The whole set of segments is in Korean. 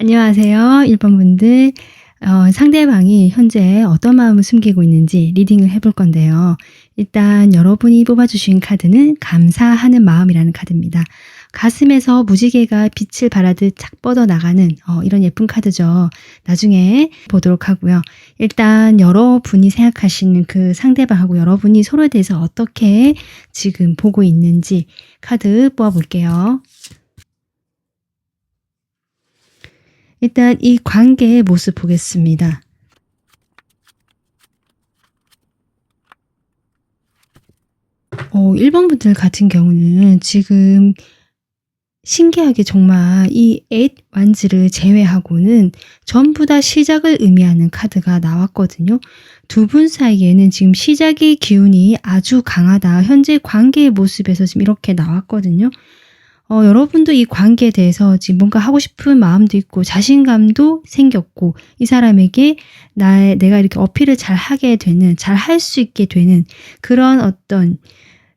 안녕하세요. 1번 분들. 상대방이 현재 어떤 마음을 숨기고 있는지 리딩을 해볼 건데요. 일단 여러분이 뽑아주신 카드는 감사하는 마음이라는 카드입니다. 가슴에서 무지개가 빛을 발하듯 착 뻗어나가는 이런 예쁜 카드죠. 나중에 보도록 하고요. 일단 여러분이 생각하시는 그 상대방하고 여러분이 서로에 대해서 어떻게 지금 보고 있는지 카드 뽑아볼게요. 일단 이 관계의 모습 보겠습니다. 어, 1번 분들 같은 경우는 지금 신기하게 정말 이 에잇 완즈를 제외하고는 전부 다 시작을 의미하는 카드가 나왔거든요. 두 분 사이에는 지금 시작의 기운이 아주 강하다. 현재 관계의 모습에서 지금 이렇게 나왔거든요. 여러분도 이 관계에 대해서 지금 뭔가 하고 싶은 마음도 있고 자신감도 생겼고 이 사람에게 내가 이렇게 어필을 잘 하게 되는, 잘 할 수 있게 되는 그런 어떤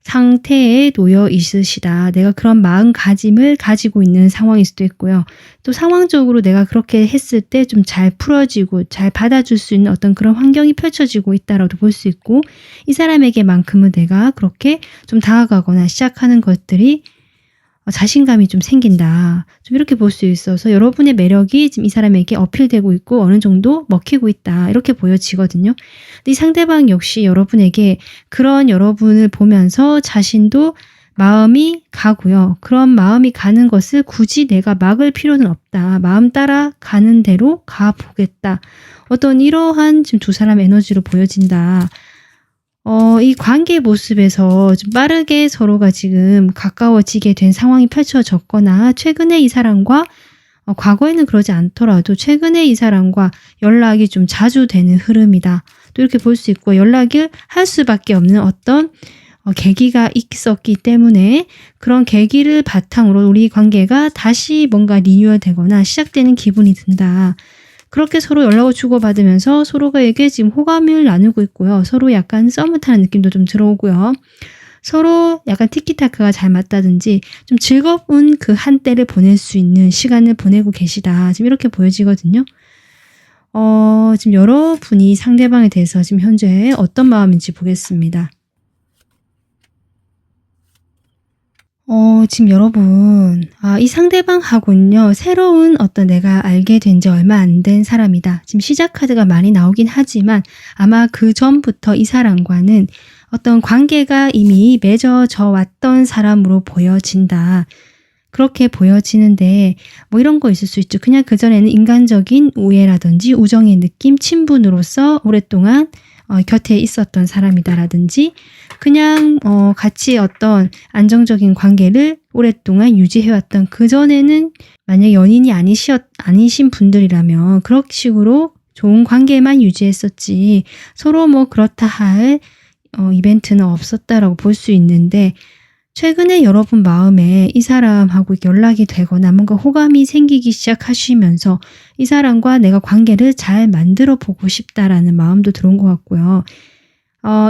상태에 놓여 있으시다. 내가 그런 마음가짐을 가지고 있는 상황일 수도 있고요. 또 상황적으로 내가 그렇게 했을 때 좀 잘 풀어지고 잘 받아줄 수 있는 어떤 그런 환경이 펼쳐지고 있다라고 볼 수 있고 이 사람에게만큼은 내가 그렇게 좀 다가가거나 시작하는 것들이 자신감이 좀 생긴다. 좀 이렇게 볼 수 있어서 여러분의 매력이 지금 이 사람에게 어필되고 있고 어느 정도 먹히고 있다. 이렇게 보여지거든요. 근데 이 상대방 역시 여러분에게 그런 여러분을 보면서 자신도 마음이 가고요. 그런 마음이 가는 것을 굳이 내가 막을 필요는 없다. 마음 따라 가는 대로 가보겠다. 어떤 이러한 지금 두 사람 에너지로 보여진다. 이 관계 모습에서 좀 빠르게 서로가 지금 가까워지게 된 상황이 펼쳐졌거나 최근에 이 사람과 과거에는 그러지 않더라도 최근에 이 사람과 연락이 좀 자주 되는 흐름이다. 또 이렇게 볼 수 있고 연락을 할 수밖에 없는 어떤 계기가 있었기 때문에 그런 계기를 바탕으로 우리 관계가 다시 뭔가 리뉴얼 되거나 시작되는 기분이 든다. 그렇게 서로 연락을 주고받으면서 서로가에게 지금 호감을 나누고 있고요. 서로 약간 썸을 타는 느낌도 좀 들어오고요. 서로 약간 티키타카가 잘 맞다든지 좀 즐거운 그 한때를 보낼 수 있는 시간을 보내고 계시다. 지금 이렇게 보여지거든요. 지금 여러분이 상대방에 대해서 지금 현재 어떤 마음인지 보겠습니다. 지금 여러분, 이 상대방하고는요, 새로운 어떤 내가 알게 된 지 얼마 안 된 사람이다. 지금 시작 카드가 많이 나오긴 하지만 아마 그 전부터 이 사람과는 어떤 관계가 이미 맺어져 왔던 사람으로 보여진다. 그렇게 보여지는데 뭐 이런 거 있을 수 있죠. 그냥 그전에는 인간적인 우애라든지 우정의 느낌, 친분으로서 오랫동안 곁에 있었던 사람이다라든지 그냥 같이 어떤 안정적인 관계를 오랫동안 유지해왔던 그전에는 만약 연인이 아니신 분들이라면 그런 식으로 좋은 관계만 유지했었지 서로 뭐 그렇다 할 이벤트는 없었다라고 볼 수 있는데 최근에 여러분 마음에 이 사람하고 연락이 되거나 뭔가 호감이 생기기 시작하시면서 이 사람과 내가 관계를 잘 만들어 보고 싶다라는 마음도 들어온 것 같고요.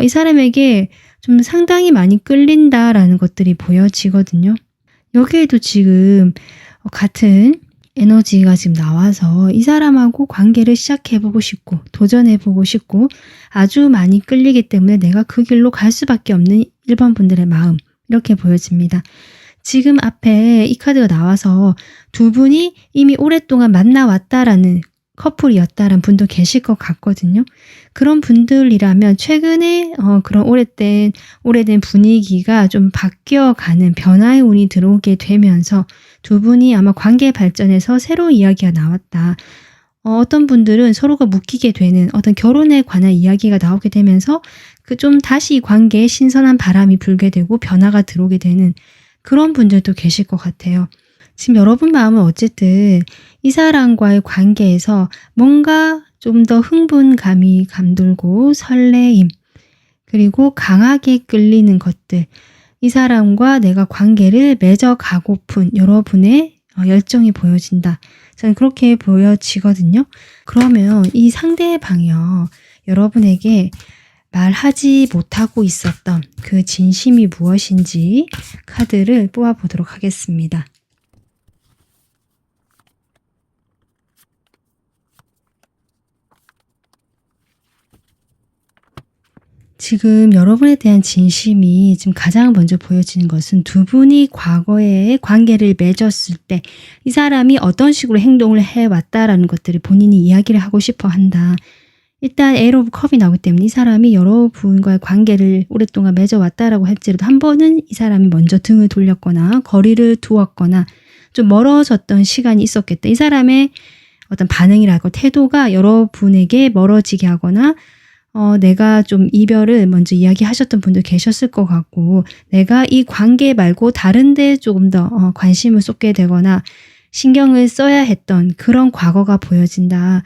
이 사람에게 좀 상당히 많이 끌린다라는 것들이 보여지거든요. 여기에도 지금 같은 에너지가 지금 나와서 이 사람하고 관계를 시작해보고 싶고 도전해보고 싶고 아주 많이 끌리기 때문에 내가 그 길로 갈 수밖에 없는 1번 분들의 마음 이렇게 보여집니다. 지금 앞에 이 카드가 나와서 두 분이 이미 오랫동안 만나왔다라는 커플이었다라는 분도 계실 것 같거든요. 그런 분들이라면 최근에 그런 오래된 분위기가 좀 바뀌어가는 변화의 운이 들어오게 되면서 두 분이 아마 관계 발전에서 새로운 이야기가 나왔다. 어떤 분들은 서로가 묶이게 되는 어떤 결혼에 관한 이야기가 나오게 되면서 그 좀 다시 이 관계에 신선한 바람이 불게 되고 변화가 들어오게 되는 그런 분들도 계실 것 같아요. 지금 여러분 마음은 어쨌든 이 사람과의 관계에서 뭔가 좀 더 흥분감이 감돌고 설레임 그리고 강하게 끌리는 것들 이 사람과 내가 관계를 맺어가고픈 여러분의 열정이 보여진다. 저는 그렇게 보여지거든요. 그러면 이 상대방이요. 여러분에게 말하지 못하고 있었던 그 진심이 무엇인지 카드를 뽑아보도록 하겠습니다. 지금 여러분에 대한 진심이 지금 가장 먼저 보여지는 것은 두 분이 과거에 관계를 맺었을 때 이 사람이 어떤 식으로 행동을 해왔다라는 것들을 본인이 이야기를 하고 싶어 한다. 일단 에이트 오브 컵이 나오기 때문에 이 사람이 여러분과의 관계를 오랫동안 맺어왔다라고 할지라도 한 번은 이 사람이 먼저 등을 돌렸거나 거리를 두었거나 좀 멀어졌던 시간이 있었겠다. 이 사람의 어떤 반응이랄까 태도가 여러분에게 멀어지게 하거나 내가 좀 이별을 먼저 이야기하셨던 분도 계셨을 것 같고 내가 이 관계 말고 다른 데 조금 더 관심을 쏟게 되거나 신경을 써야 했던 그런 과거가 보여진다.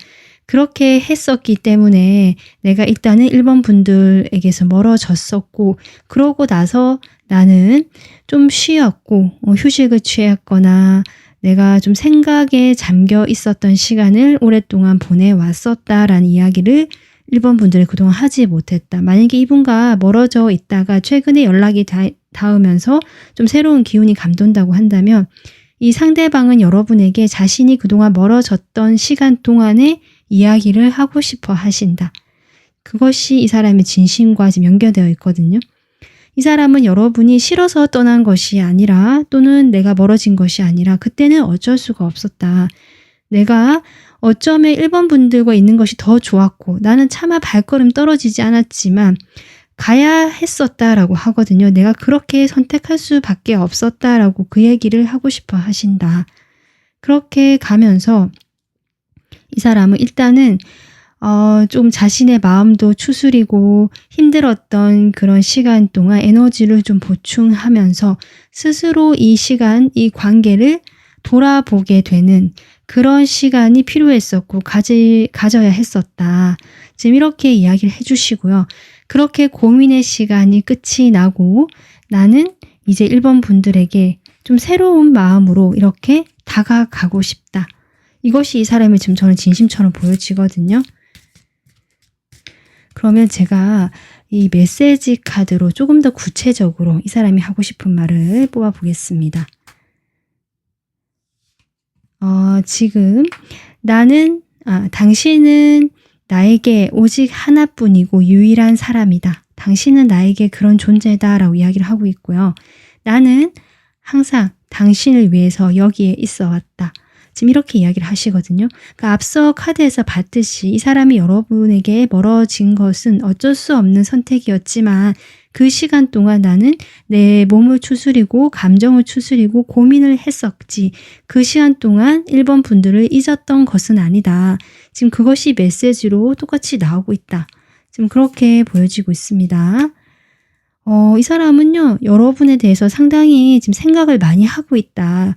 그렇게 했었기 때문에 내가 일단은 1번 분들에게서 멀어졌었고 그러고 나서 나는 좀 쉬었고 휴식을 취했거나 내가 좀 생각에 잠겨 있었던 시간을 오랫동안 보내왔었다라는 이야기를 1번 분들이 그동안 하지 못했다. 만약에 이분과 멀어져 있다가 최근에 연락이 닿으면서 좀 새로운 기운이 감돈다고 한다면 이 상대방은 여러분에게 자신이 그동안 멀어졌던 시간 동안에 이야기를 하고 싶어 하신다. 그것이 이 사람의 진심과 지금 연결되어 있거든요. 이 사람은 여러분이 싫어서 떠난 것이 아니라 또는 내가 멀어진 것이 아니라 그때는 어쩔 수가 없었다. 내가 어쩌면 1번 분들과 있는 것이 더 좋았고 나는 차마 발걸음 떨어지지 않았지만 가야 했었다라고 하거든요. 내가 그렇게 선택할 수밖에 없었다라고 그 얘기를 하고 싶어 하신다. 그렇게 가면서 이 사람은 일단은 좀 자신의 마음도 추스리고 힘들었던 그런 시간 동안 에너지를 좀 보충하면서 스스로 이 시간, 이 관계를 돌아보게 되는 그런 시간이 필요했었고 가져야 했었다. 지금 이렇게 이야기를 해주시고요. 그렇게 고민의 시간이 끝이 나고 나는 이제 1번 분들에게 좀 새로운 마음으로 이렇게 다가가고 싶다. 이것이 이 사람의 지금 저는 진심처럼 보여지거든요. 그러면 제가 이 메시지 카드로 조금 더 구체적으로 이 사람이 하고 싶은 말을 뽑아보겠습니다. 지금 당신은 나에게 오직 하나뿐이고 유일한 사람이다. 당신은 나에게 그런 존재다라고 이야기를 하고 있고요. 나는 항상 당신을 위해서 여기에 있어 왔다. 지금 이렇게 이야기를 하시거든요. 그러니까 앞서 카드에서 봤듯이 이 사람이 여러분에게 멀어진 것은 어쩔 수 없는 선택이었지만 그 시간 동안 나는 내 몸을 추스리고 감정을 추스리고 고민을 했었지. 그 시간 동안 1번 분들을 잊었던 것은 아니다. 지금 그것이 메시지로 똑같이 나오고 있다. 지금 그렇게 보여지고 있습니다. 이 사람은요, 여러분에 대해서 상당히 지금 생각을 많이 하고 있다.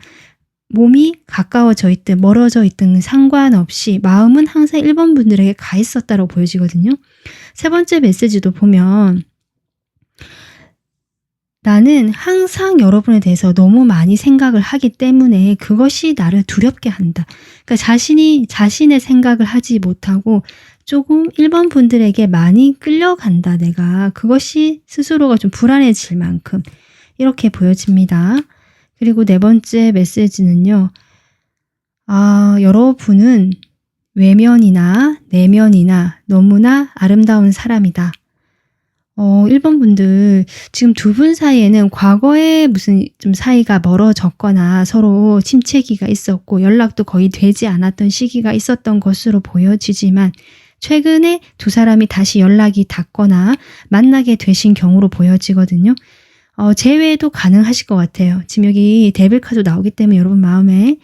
몸이 가까워져 있든 멀어져 있든 상관없이 마음은 항상 1번 분들에게 가 있었다고 보여지거든요. 세 번째 메시지도 보면 나는 항상 여러분에 대해서 너무 많이 생각을 하기 때문에 그것이 나를 두렵게 한다. 그러니까 자신의 생각을 하지 못하고 조금 1번 분들에게 많이 끌려간다. 내가 그것이 스스로가 좀 불안해질 만큼 이렇게 보여집니다. 그리고 네 번째 메시지는요. 여러분은 외면이나 내면이나 너무나 아름다운 사람이다. 1번 분들 지금 두 분 사이에는 과거에 무슨 좀 사이가 멀어졌거나 서로 침체기가 있었고 연락도 거의 되지 않았던 시기가 있었던 것으로 보여지지만 최근에 두 사람이 다시 연락이 닿거나 만나게 되신 경우로 보여지거든요. 재회도 가능하실 것 같아요. 지금 여기 데빌 카드 나오기 때문에 여러분 마음에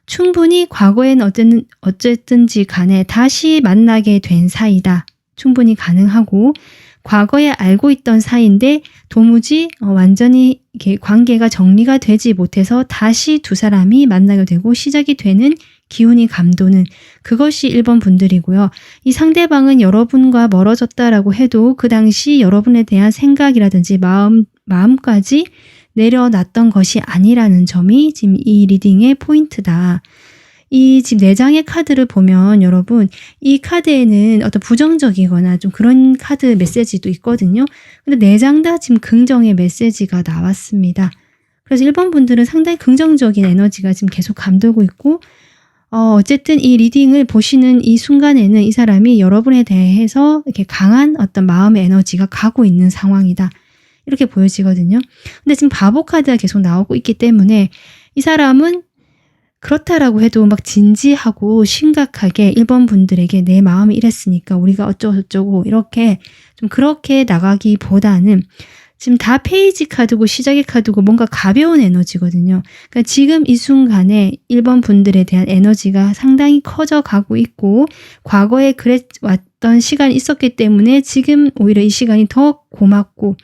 충분히 과거에는 어쨌든지 간에 다시 만나게 된 사이다. 충분히 가능하고 과거에 알고 있던 사이인데 도무지 완전히 이렇게 관계가 정리가 되지 못해서 다시 두 사람이 만나게 되고 시작이 되는 기운이 감도는 그것이 1번 분들이고요. 이 상대방은 여러분과 멀어졌다라고 해도 그 당시 여러분에 대한 생각이라든지 마음까지 내려놨던 것이 아니라는 점이 지금 이 리딩의 포인트다. 이 지금 4장의 카드를 보면 여러분 이 카드에는 어떤 부정적이거나 좀 그런 카드 메시지도 있거든요. 근데 4장 다 지금 긍정의 메시지가 나왔습니다. 그래서 1번 분들은 상당히 긍정적인 에너지가 지금 계속 감돌고 있고 어쨌든 이 리딩을 보시는 이 순간에는 이 사람이 여러분에 대해서 이렇게 강한 어떤 마음의 에너지가 가고 있는 상황이다. 이렇게 보여지거든요. 근데 지금 바보 카드가 계속 나오고 있기 때문에 이 사람은 그렇다라고 해도 막 진지하고 심각하게 1번 분들에게 내 마음이 이랬으니까 우리가 어쩌고저쩌고 이렇게 좀 그렇게 나가기보다는 지금 다 페이지 카드고 시작의 카드고 뭔가 가벼운 에너지거든요. 그러니까 지금 이 순간에 1번 분들에 대한 에너지가 상당히 커져 가고 있고 과거에 그랬왔던 시간이 있었기 때문에 지금 오히려 이 시간이 더 고맙고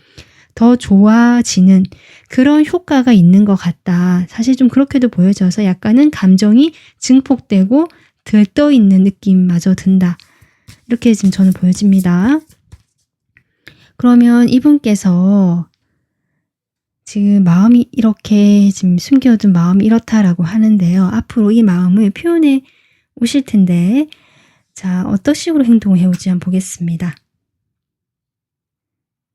더 좋아지는 그런 효과가 있는 것 같다. 사실 좀 그렇게도 보여져서 약간은 감정이 증폭되고 들떠있는 느낌마저 든다. 이렇게 지금 저는 보여집니다. 그러면 이분께서 지금 마음이 이렇게 지금 숨겨둔 마음이 이렇다라고 하는데요. 앞으로 이 마음을 표현해 오실 텐데 자, 어떤 식으로 행동을 해올지 한번 보겠습니다.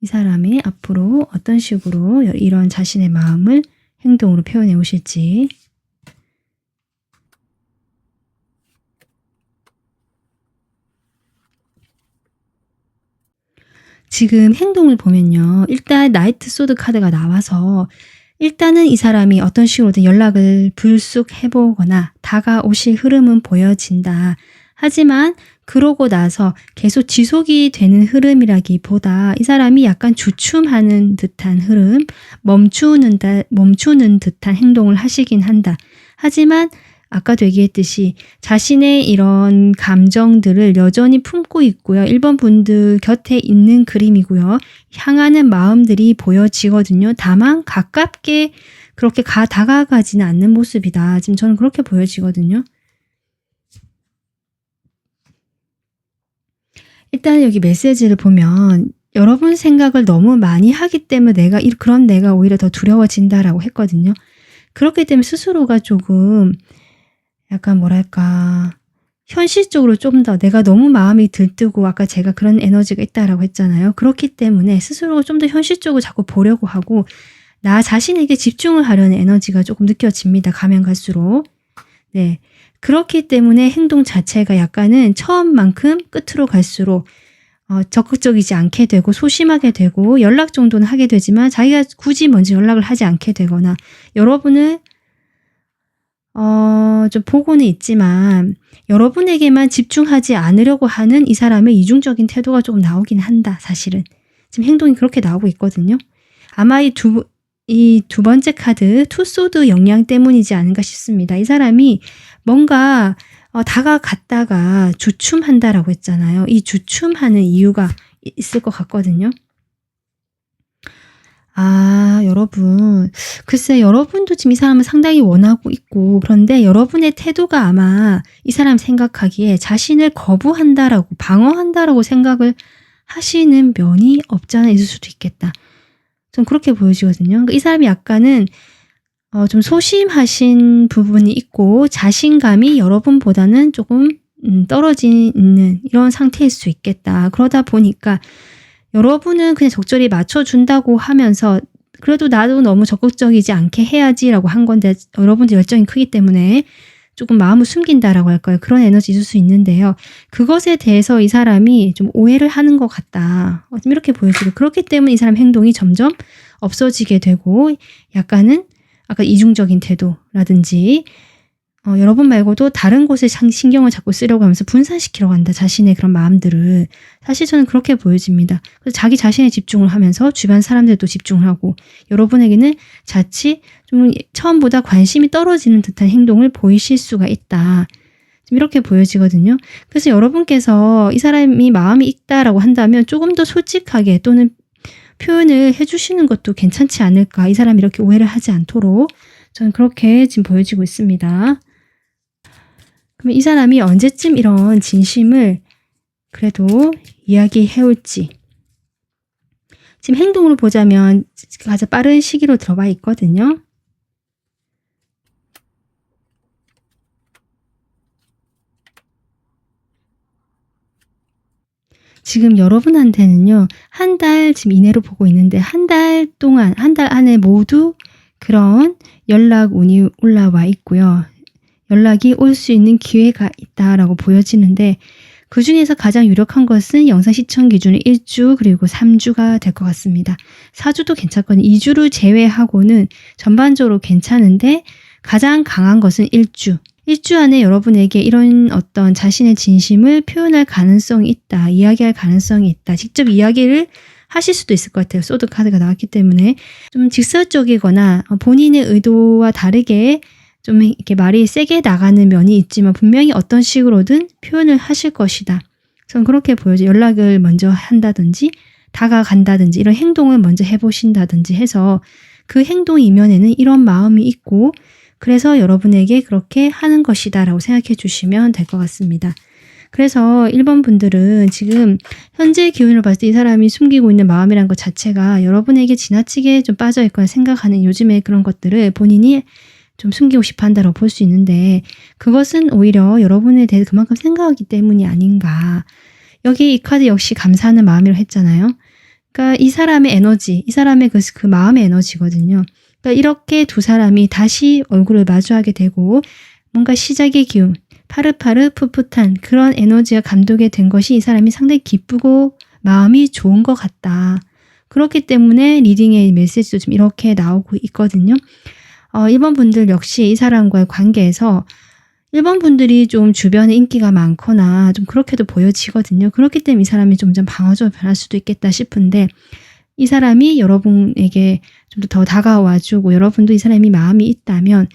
이 사람이 앞으로 어떤 식으로 이런 자신의 마음을 행동으로 표현해 오실지. 지금 행동을 보면요. 일단 나이트 소드 카드가 나와서 일단은 이 사람이 어떤 식으로든 연락을 불쑥 해보거나 다가오실 흐름은 보여진다. 하지만 그러고 나서 계속 지속이 되는 흐름이라기보다 이 사람이 약간 주춤하는 듯한 흐름, 멈추는 듯한 행동을 하시긴 한다. 하지만 아까도 얘기했듯이 자신의 이런 감정들을 여전히 품고 있고요. 1번 분들 곁에 있는 그림이고요. 향하는 마음들이 보여지거든요. 다만 가깝게 그렇게 다가가지는 않는 모습이다. 지금 저는 그렇게 보여지거든요. 일단 여기 메시지를 보면 여러분 생각을 너무 많이 하기 때문에 그런 내가 오히려 더 두려워진다라고 했거든요. 그렇기 때문에 스스로가 조금 약간 뭐랄까 현실적으로 좀 더 내가 너무 마음이 들뜨고 아까 제가 그런 에너지가 있다라고 했잖아요. 그렇기 때문에 스스로가 좀 더 현실적으로 자꾸 보려고 하고 나 자신에게 집중을 하려는 에너지가 조금 느껴집니다. 가면 갈수록. 네. 그렇기 때문에 행동 자체가 약간은 처음만큼 끝으로 갈수록 적극적이지 않게 되고 소심하게 되고 연락 정도는 하게 되지만 자기가 굳이 먼저 연락을 하지 않게 되거나 여러분을 좀 보고는 있지만 여러분에게만 집중하지 않으려고 하는 이 사람의 이중적인 태도가 조금 나오긴 한다. 사실은. 지금 행동이 그렇게 나오고 있거든요. 아마 이 두 번째 카드 투소드 영향 때문이지 않은가 싶습니다. 이 사람이 뭔가 다가갔다가 주춤한다라고 했잖아요. 이 주춤하는 이유가 있을 것 같거든요. 여러분. 글쎄 여러분도 지금 이 사람을 상당히 원하고 있고 그런데 여러분의 태도가 아마 이 사람 생각하기에 자신을 거부한다라고 방어한다라고 생각을 하시는 면이 없지 않아 있을 수도 있겠다. 좀 그렇게 보여지거든요. 그러니까 이 사람이 약간은 좀 소심하신 부분이 있고 자신감이 여러분보다는 조금 떨어지는 이런 상태일 수 있겠다. 그러다 보니까 여러분은 그냥 적절히 맞춰준다고 하면서 그래도 나도 너무 적극적이지 않게 해야지라고 한 건데 여러분들 열정이 크기 때문에 조금 마음을 숨긴다라고 할까요? 그런 에너지 있을 수 있는데요. 그것에 대해서 이 사람이 좀 오해를 하는 것 같다. 좀 이렇게 보여지고 그렇기 때문에 이 사람 행동이 점점 없어지게 되고 약간은 아까 이중적인 태도라든지 여러분 말고도 다른 곳에 신경을 자꾸 쓰려고 하면서 분산시키려고 한다. 자신의 그런 마음들을. 사실 저는 그렇게 보여집니다. 그래서 자기 자신에 집중을 하면서 주변 사람들도 집중을 하고 여러분에게는 자칫 좀 처음보다 관심이 떨어지는 듯한 행동을 보이실 수가 있다. 좀 이렇게 보여지거든요. 그래서 여러분께서 이 사람이 마음이 있다라고 한다면 조금 더 솔직하게 또는 표현을 해주시는 것도 괜찮지 않을까. 이 사람이 이렇게 오해를 하지 않도록 저는 그렇게 지금 보여지고 있습니다. 그럼 이 사람이 언제쯤 이런 진심을 그래도 이야기해 올지. 지금 행동으로 보자면 가장 빠른 시기로 들어와 있거든요. 지금 여러분한테는요. 한 달 지금 이내로 보고 있는데 한 달 안에 모두 그런 연락 운이 올라와 있고요. 연락이 올 수 있는 기회가 있다라고 보여지는데 그 중에서 가장 유력한 것은 영상 시청 기준이 1주 그리고 3주가 될 것 같습니다. 4주도 괜찮거든요. 2주를 제외하고는 전반적으로 괜찮은데 가장 강한 것은 1주. 1주 안에 여러분에게 이런 어떤 자신의 진심을 표현할 가능성이 있다. 이야기할 가능성이 있다. 직접 이야기를 하실 수도 있을 것 같아요. 소드 카드가 나왔기 때문에 좀 직설적이거나 본인의 의도와 다르게 좀 이렇게 말이 세게 나가는 면이 있지만 분명히 어떤 식으로든 표현을 하실 것이다. 저는 그렇게 보여져요. 연락을 먼저 한다든지 다가간다든지 이런 행동을 먼저 해보신다든지 해서 그 행동 이면에는 이런 마음이 있고 그래서 여러분에게 그렇게 하는 것이다 라고 생각해 주시면 될 것 같습니다. 그래서 1번 분들은 지금 현재 기운을 봤을 때 이 사람이 숨기고 있는 마음이란 것 자체가 여러분에게 지나치게 좀 빠져있거나 생각하는 요즘에 그런 것들을 본인이 좀 숨기고 싶어 한다고 볼 수 있는데 그것은 오히려 여러분에 대해서 그만큼 생각하기 때문이 아닌가. 여기 이 카드 역시 감사하는 마음이라고 했잖아요. 그러니까 이 사람의 에너지, 이 사람의 그 마음의 에너지거든요. 그러니까 이렇게 두 사람이 다시 얼굴을 마주하게 되고 뭔가 시작의 기운, 파릇파릇 풋풋한 그런 에너지가 감도게 된 것이 이 사람이 상당히 기쁘고 마음이 좋은 것 같다. 그렇기 때문에 리딩의 메시지도 좀 이렇게 나오고 있거든요. 1번 분들 역시 이 사람과의 관계에서 1번 분들이 좀 주변에 인기가 많거나 좀 그렇게도 보여지거든요. 그렇기 때문에 이 사람이 점점 방어적으로 변할 수도 있겠다 싶은데 이 사람이 여러분에게 좀 더 다가와주고 여러분도 이 사람이 마음이 있다면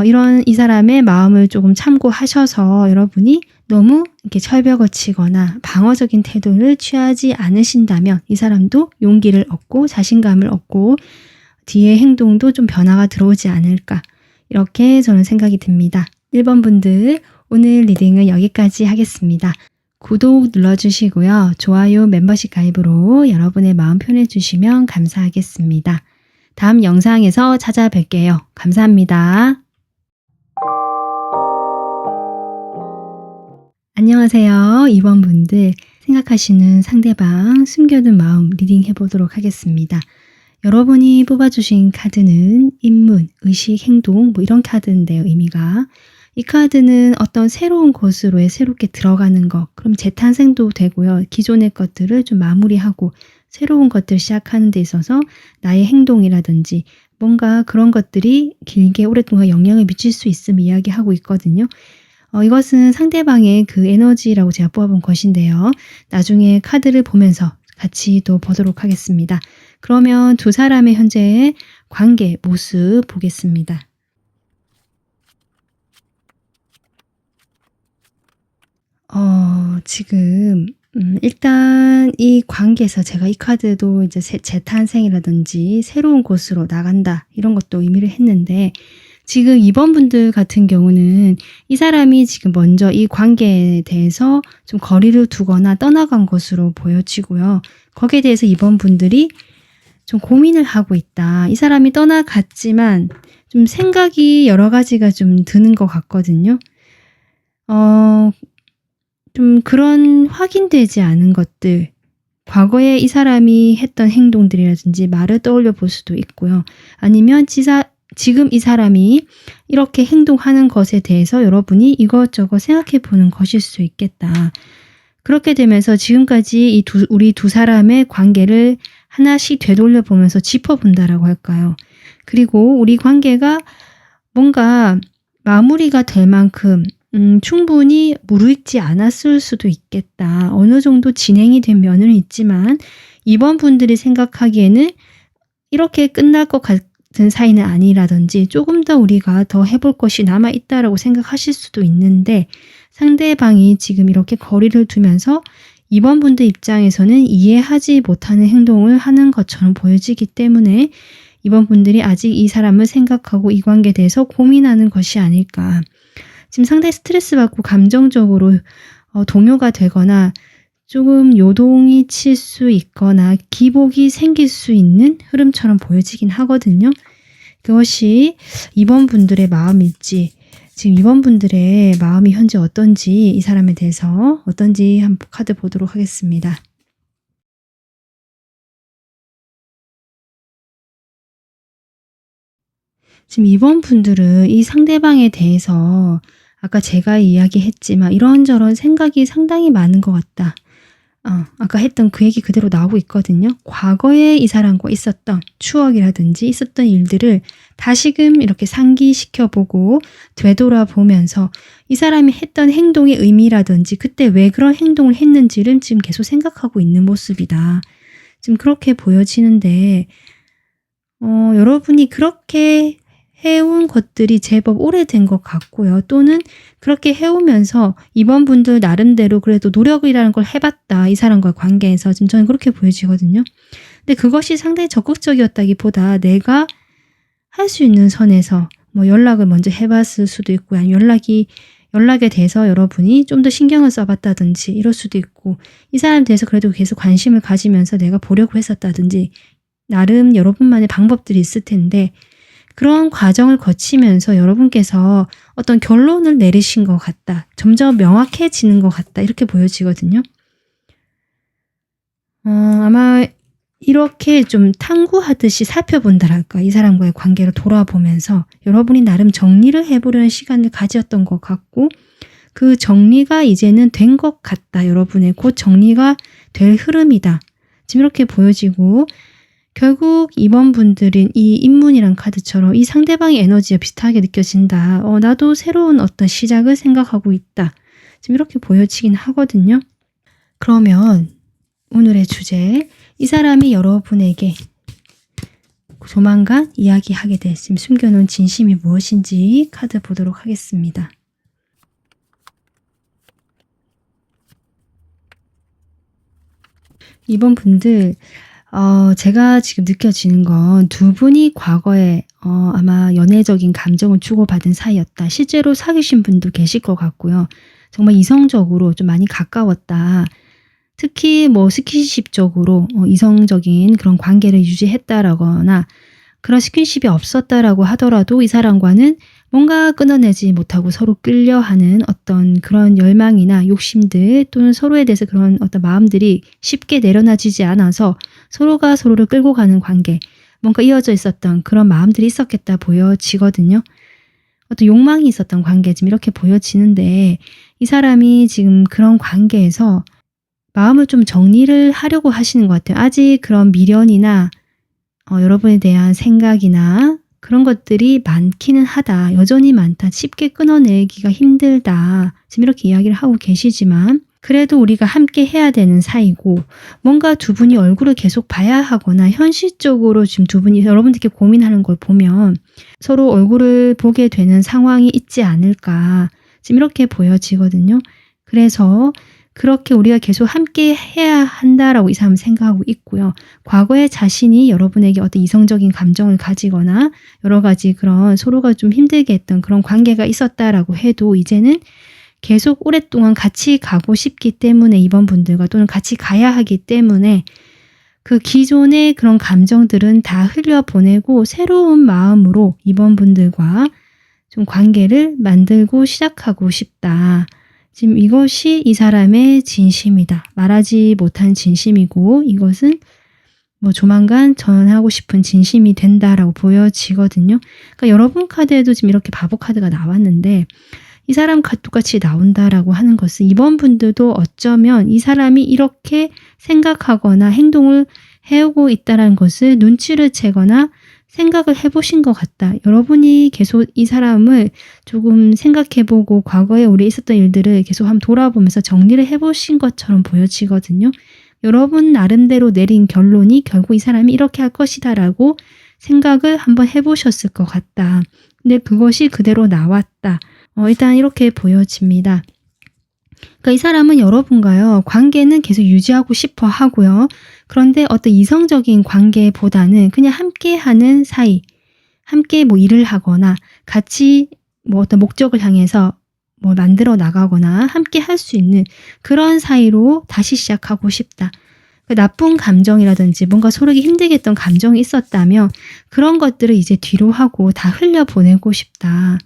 이런 이 사람의 마음을 조금 참고하셔서 여러분이 너무 이렇게 철벽을 치거나 방어적인 태도를 취하지 않으신다면 이 사람도 용기를 얻고 자신감을 얻고 뒤에 행동도 좀 변화가 들어오지 않을까 이렇게 저는 생각이 듭니다. 1번 분들 오늘 리딩은 여기까지 하겠습니다. 구독 눌러주시고요. 좋아요 멤버십 가입으로 여러분의 마음 표현해주시면 감사하겠습니다. 다음 영상에서 찾아뵐게요. 감사합니다. 안녕하세요. 2번 분들 생각하시는 상대방 숨겨둔 마음 리딩 해보도록 하겠습니다. 여러분이 뽑아주신 카드는 인문, 의식, 행동 뭐 이런 카드인데요. 의미가 이 카드는 어떤 새로운 곳으로의 새롭게 들어가는 것 그럼 재탄생도 되고요. 기존의 것들을 좀 마무리하고 새로운 것들 시작하는 데 있어서 나의 행동이라든지 뭔가 그런 것들이 길게 오랫동안 영향을 미칠 수 있음을 이야기하고 있거든요. 이것은 상대방의 그 에너지라고 제가 뽑아본 것인데요. 나중에 카드를 보면서 같이 또 보도록 하겠습니다. 그러면 두 사람의 현재의 관계 모습 보겠습니다. 지금 일단 이 관계에서 제가 이 카드도 이제 재탄생이라든지 새로운 곳으로 나간다 이런 것도 의미를 했는데 지금 2번 분들 같은 경우는 이 사람이 지금 먼저 이 관계에 대해서 좀 거리를 두거나 떠나간 것으로 보여지고요. 거기에 대해서 2번 분들이 좀 고민을 하고 있다. 이 사람이 떠나갔지만 좀 생각이 여러 가지가 좀 드는 것 같거든요. 좀 그런 확인되지 않은 것들, 과거에 이 사람이 했던 행동들이라든지 말을 떠올려 볼 수도 있고요. 아니면 지금 이 사람이 이렇게 행동하는 것에 대해서 여러분이 이것저것 생각해 보는 것일 수 있겠다. 그렇게 되면서 지금까지 우리 두 사람의 관계를 하나씩 되돌려 보면서 짚어본다라고 할까요? 그리고 우리 관계가 뭔가 마무리가 될 만큼 충분히 무르익지 않았을 수도 있겠다. 어느 정도 진행이 된 면은 있지만 2번 분들이 생각하기에는 이렇게 끝날 것 같은 사이는 아니라든지 조금 더 우리가 더 해볼 것이 남아있다라고 생각하실 수도 있는데 상대방이 지금 이렇게 거리를 두면서 2번 분들 입장에서는 이해하지 못하는 행동을 하는 것처럼 보여지기 때문에 2번 분들이 아직 이 사람을 생각하고 이 관계에 대해서 고민하는 것이 아닐까. 지금 상당히 스트레스 받고 감정적으로 동요가 되거나 조금 요동이 칠 수 있거나 기복이 생길 수 있는 흐름처럼 보여지긴 하거든요. 그것이 2번 분들의 마음일지 지금 2번 분들의 마음이 현재 어떤지 이 사람에 대해서 어떤지 한번 카드 보도록 하겠습니다. 지금 이번 분들은 이 상대방에 대해서 아까 제가 이야기했지만 이런저런 생각이 상당히 많은 것 같다. 아까 했던 그 얘기 그대로 나오고 있거든요. 과거에 이 사람과 있었던 추억이라든지 있었던 일들을 다시금 이렇게 상기시켜보고 되돌아보면서 이 사람이 했던 행동의 의미라든지 그때 왜 그런 행동을 했는지를 지금 계속 생각하고 있는 모습이다. 지금 그렇게 보여지는데 여러분이 그렇게 해온 것들이 제법 오래된 것 같고요. 또는 그렇게 해오면서 이번 분들 나름대로 그래도 노력이라는 걸 해봤다. 이 사람과 관계에서 지금 저는 그렇게 보여지거든요. 근데 그것이 상당히 적극적이었다기보다 내가 할 수 있는 선에서 뭐 연락을 먼저 해봤을 수도 있고 아니면 연락에 대해서 여러분이 좀 더 신경을 써봤다든지 이럴 수도 있고 이 사람에 대해서 그래도 계속 관심을 가지면서 내가 보려고 했었다든지 나름 여러분만의 방법들이 있을 텐데 그런 과정을 거치면서 여러분께서 어떤 결론을 내리신 것 같다. 점점 명확해지는 것 같다. 이렇게 보여지거든요. 아마 이렇게 좀 탐구하듯이 살펴본다랄까. 이 사람과의 관계를 돌아보면서 여러분이 나름 정리를 해보려는 시간을 가졌던 것 같고 그 정리가 이제는 된 것 같다. 여러분의 곧 정리가 될 흐름이다. 지금 이렇게 보여지고 결국 이번 분들은 이 인문이란 카드처럼 이 상대방의 에너지가 비슷하게 느껴진다. 나도 새로운 어떤 시작을 생각하고 있다. 지금 이렇게 보여지긴 하거든요. 그러면 오늘의 주제, 이 사람이 여러분에게 조만간 이야기하게 될 지금 숨겨놓은 진심이 무엇인지 카드 보도록 하겠습니다. 이번 분들 제가 지금 느껴지는 건 두 분이 과거에 아마 연애적인 감정을 주고받은 사이였다. 실제로 사귀신 분도 계실 것 같고요. 정말 이성적으로 좀 많이 가까웠다. 특히 뭐 스킨십적으로 이성적인 그런 관계를 유지했다라거나 그런 스킨십이 없었다라고 하더라도 이 사람과는 뭔가 끊어내지 못하고 서로 끌려하는 어떤 그런 열망이나 욕심들 또는 서로에 대해서 그런 어떤 마음들이 쉽게 내려놔지지 않아서 서로가 서로를 끌고 가는 관계, 뭔가 이어져 있었던 그런 마음들이 있었겠다 보여지거든요. 어떤 욕망이 있었던 관계 지금 이렇게 보여지는데 이 사람이 지금 그런 관계에서 마음을 좀 정리를 하려고 하시는 것 같아요. 아직 그런 미련이나 여러분에 대한 생각이나 그런 것들이 많기는 하다. 여전히 많다. 쉽게 끊어내기가 힘들다. 지금 이렇게 이야기를 하고 계시지만 그래도 우리가 함께 해야 되는 사이고 뭔가 두 분이 얼굴을 계속 봐야 하거나 현실적으로 지금 두 분이 여러분들께 고민하는 걸 보면 서로 얼굴을 보게 되는 상황이 있지 않을까. 지금 이렇게 보여지거든요. 그래서 그렇게 우리가 계속 함께 해야 한다라고 이 사람은 생각하고 있고요. 과거에 자신이 여러분에게 어떤 이성적인 감정을 가지거나 여러 가지 그런 서로가 좀 힘들게 했던 그런 관계가 있었다라고 해도 이제는 계속 오랫동안 같이 가고 싶기 때문에 이번 분들과 또는 같이 가야 하기 때문에 그 기존의 그런 감정들은 다 흘려보내고 새로운 마음으로 이번 분들과 좀 관계를 만들고 시작하고 싶다. 지금 이것이 이 사람의 진심이다. 말하지 못한 진심이고 이것은 뭐 조만간 전하고 싶은 진심이 된다라고 보여지거든요. 그러니까 여러분 카드에도 지금 이렇게 바보 카드가 나왔는데 이 사람 똑같이 나온다라고 하는 것은 이번 분들도 어쩌면 이 사람이 이렇게 생각하거나 행동을 해오고 있다는 것을 눈치를 채거나 생각을 해보신 것 같다. 여러분이 계속 이 사람을 조금 생각해보고 과거에 우리 있었던 일들을 계속 한번 돌아보면서 정리를 해보신 것처럼 보여지거든요. 여러분 나름대로 내린 결론이 결국 이 사람이 이렇게 할 것이다라고 생각을 한번 해보셨을 것 같다. 근데 그것이 그대로 나왔다. 일단 이렇게 보여집니다. 그러니까 이 사람은 여러분과요, 관계는 계속 유지하고 싶어 하고요. 그런데 어떤 이성적인 관계보다는 그냥 함께 하는 사이, 함께 뭐 일을 하거나 같이 뭐 어떤 목적을 향해서 뭐 만들어 나가거나 함께 할 수 있는 그런 사이로 다시 시작하고 싶다. 나쁜 감정이라든지 뭔가 서로에게 힘들게 했던 감정이 있었다면 그런 것들을 이제 뒤로 하고 다 흘려보내고 싶다.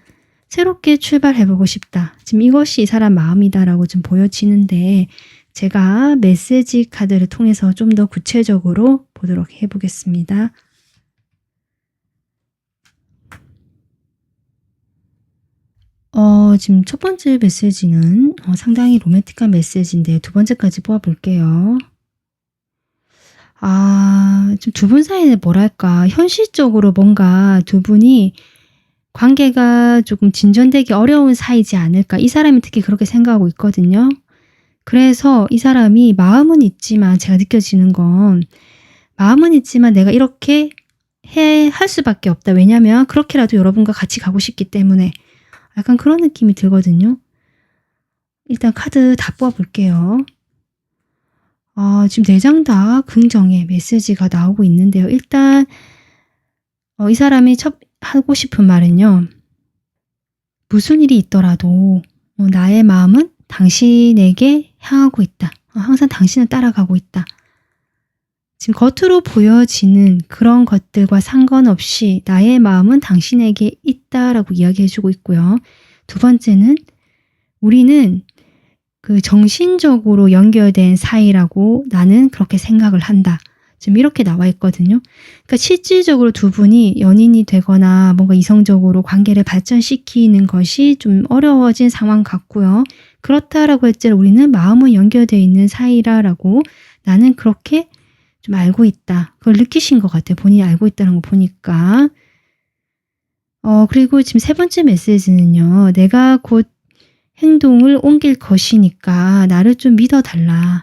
새롭게 출발해보고 싶다. 지금 이것이 이 사람 마음이다라고 좀 보여지는데 제가 메시지 카드를 통해서 좀 더 구체적으로 보도록 해보겠습니다. 지금 첫 번째 메시지는 상당히 로맨틱한 메시지인데 두 번째까지 뽑아볼게요. 좀 두 분 사이에 뭐랄까 현실적으로 뭔가 두 분이 관계가 조금 진전되기 어려운 사이지 않을까. 이 사람이 특히 그렇게 생각하고 있거든요. 그래서 이 사람이 마음은 있지만 제가 느껴지는 건 마음은 있지만 내가 이렇게 할 수밖에 없다. 왜냐면 그렇게라도 여러분과 같이 가고 싶기 때문에 약간 그런 느낌이 들거든요. 일단 카드 다 뽑아볼게요. 지금 4장 다 긍정의 메시지가 나오고 있는데요. 일단 이 사람이 하고 싶은 말은요. 무슨 일이 있더라도 나의 마음은 당신에게 향하고 있다. 항상 당신을 따라가고 있다. 지금 겉으로 보여지는 그런 것들과 상관없이 나의 마음은 당신에게 있다라고 이야기해주고 있고요. 두 번째는 우리는 그 정신적으로 연결된 사이라고 나는 그렇게 생각을 한다. 지금 이렇게 나와 있거든요. 그러니까 실질적으로 두 분이 연인이 되거나 뭔가 이성적으로 관계를 발전시키는 것이 좀 어려워진 상황 같고요. 그렇다라고 할지라도 우리는 마음은 연결되어 있는 사이라고 나는 그렇게 좀 알고 있다. 그걸 느끼신 것 같아요. 본인이 알고 있다는 거 보니까. 그리고 지금 세 번째 메시지는요. 내가 곧 행동을 옮길 것이니까 나를 좀 믿어달라.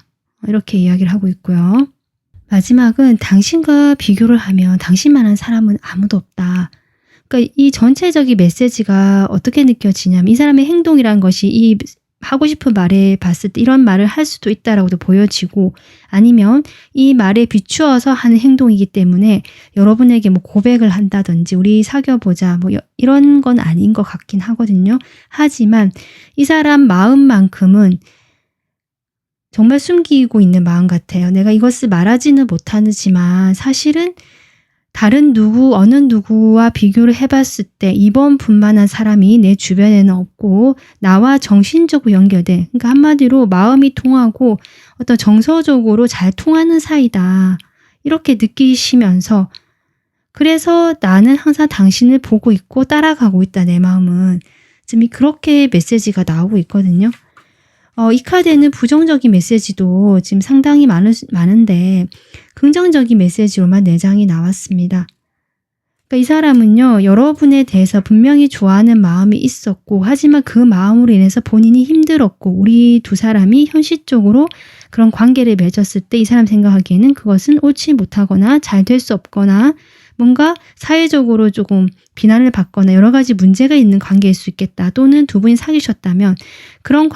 이렇게 이야기를 하고 있고요. 마지막은 당신과 비교를 하면 당신만한 사람은 아무도 없다. 그러니까 이 전체적인 메시지가 어떻게 느껴지냐면 이 사람의 행동이란 것이 이 하고 싶은 말에 봤을 때 이런 말을 할 수도 있다라고도 보여지고 아니면 이 말에 비추어서 하는 행동이기 때문에 여러분에게 뭐 고백을 한다든지 우리 사귀어보자 뭐 이런 건 아닌 것 같긴 하거든요. 하지만 이 사람 마음만큼은 정말 숨기고 있는 마음 같아요. 내가 이것을 말하지는 못하지만 사실은 다른 어느 누구와 비교를 해봤을 때 이번 분만한 사람이 내 주변에는 없고 나와 정신적으로 연결된 그러니까 한마디로 마음이 통하고 어떤 정서적으로 잘 통하는 사이다. 이렇게 느끼시면서 그래서 나는 항상 당신을 보고 있고 따라가고 있다. 내 마음은. 지금 그렇게 메시지가 나오고 있거든요. 이 카드에는 부정적인 메시지도 지금 상당히 많은데 긍정적인 메시지로만 4장이 나왔습니다. 그러니까 이 사람은요. 여러분에 대해서 분명히 좋아하는 마음이 있었고 하지만 그 마음으로 인해서 본인이 힘들었고 우리 두 사람이 현실적으로 그런 관계를 맺었을 때 이 사람 생각하기에는 그것은 옳지 못하거나 잘 될 수 없거나 뭔가 사회적으로 조금 비난을 받거나 여러 가지 문제가 있는 관계일 수 있겠다. 또는 두 분이 사귀셨다면 그런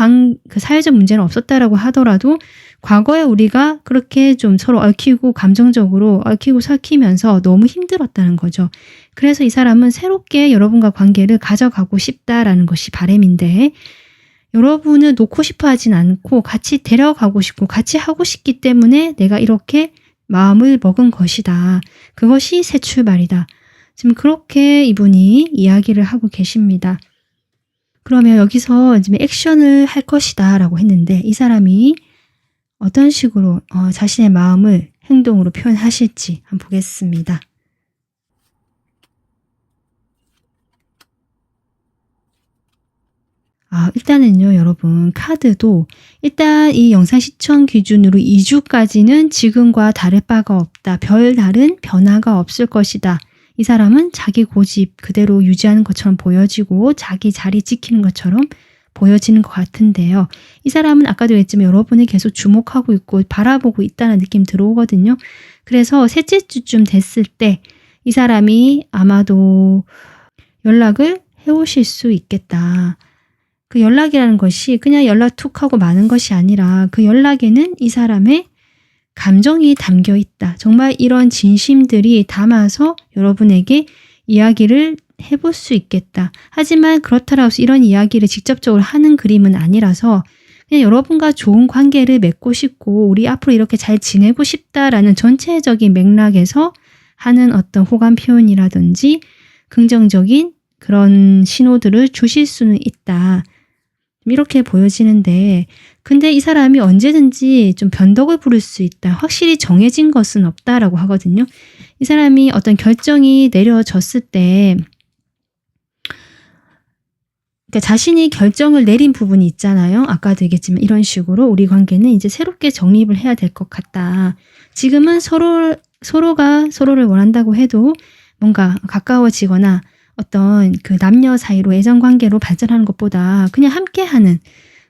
그 사회적 문제는 없었다라고 하더라도 과거에 우리가 그렇게 좀 서로 얽히고 감정적으로 얽히고 설키면서 너무 힘들었다는 거죠. 그래서 이 사람은 새롭게 여러분과 관계를 가져가고 싶다라는 것이 바람인데 여러분을 놓고 싶어 하진 않고 같이 데려가고 싶고 같이 하고 싶기 때문에 내가 이렇게 마음을 먹은 것이다. 그것이 새 출발이다. 지금 그렇게 이분이 이야기를 하고 계십니다. 그러면 여기서 지금 액션을 할 것이다 라고 했는데 이 사람이 어떤 식으로 자신의 마음을 행동으로 표현하실지 한번 보겠습니다. 일단은요, 여러분, 카드도 일단 이 영상 시청 기준으로 2주까지는 지금과 다를 바가 없다. 별다른 변화가 없을 것이다. 이 사람은 자기 고집 그대로 유지하는 것처럼 보여지고 자기 자리 지키는 것처럼 보여지는 것 같은데요. 이 사람은 아까도 했지만 여러분이 계속 주목하고 있고 바라보고 있다는 느낌 들어오거든요. 그래서 셋째 주쯤 됐을 때 이 사람이 아마도 연락을 해오실 수 있겠다. 그 연락이라는 것이 그냥 연락 툭 하고 마는 것이 아니라 그 연락에는 이 사람의 감정이 담겨 있다. 정말 이런 진심들이 담아서 여러분에게 이야기를 해볼 수 있겠다. 하지만 그렇다고 해서 이런 이야기를 직접적으로 하는 그림은 아니라서 그냥 여러분과 좋은 관계를 맺고 싶고 우리 앞으로 이렇게 잘 지내고 싶다라는 전체적인 맥락에서 하는 어떤 호감 표현이라든지 긍정적인 그런 신호들을 주실 수는 있다. 이렇게 보여지는데 근데 이 사람이 언제든지 좀 변덕을 부릴 수 있다. 확실히 정해진 것은 없다라고 하거든요. 이 사람이 어떤 결정이 내려졌을 때 그러니까 자신이 결정을 내린 부분이 있잖아요. 아까도 얘기했지만 이런 식으로 우리 관계는 이제 새롭게 정립을 해야 될 것 같다. 지금은 서로가 서로를 원한다고 해도 뭔가 가까워지거나 어떤 그 남녀 사이로 애정 관계로 발전하는 것보다 그냥 함께하는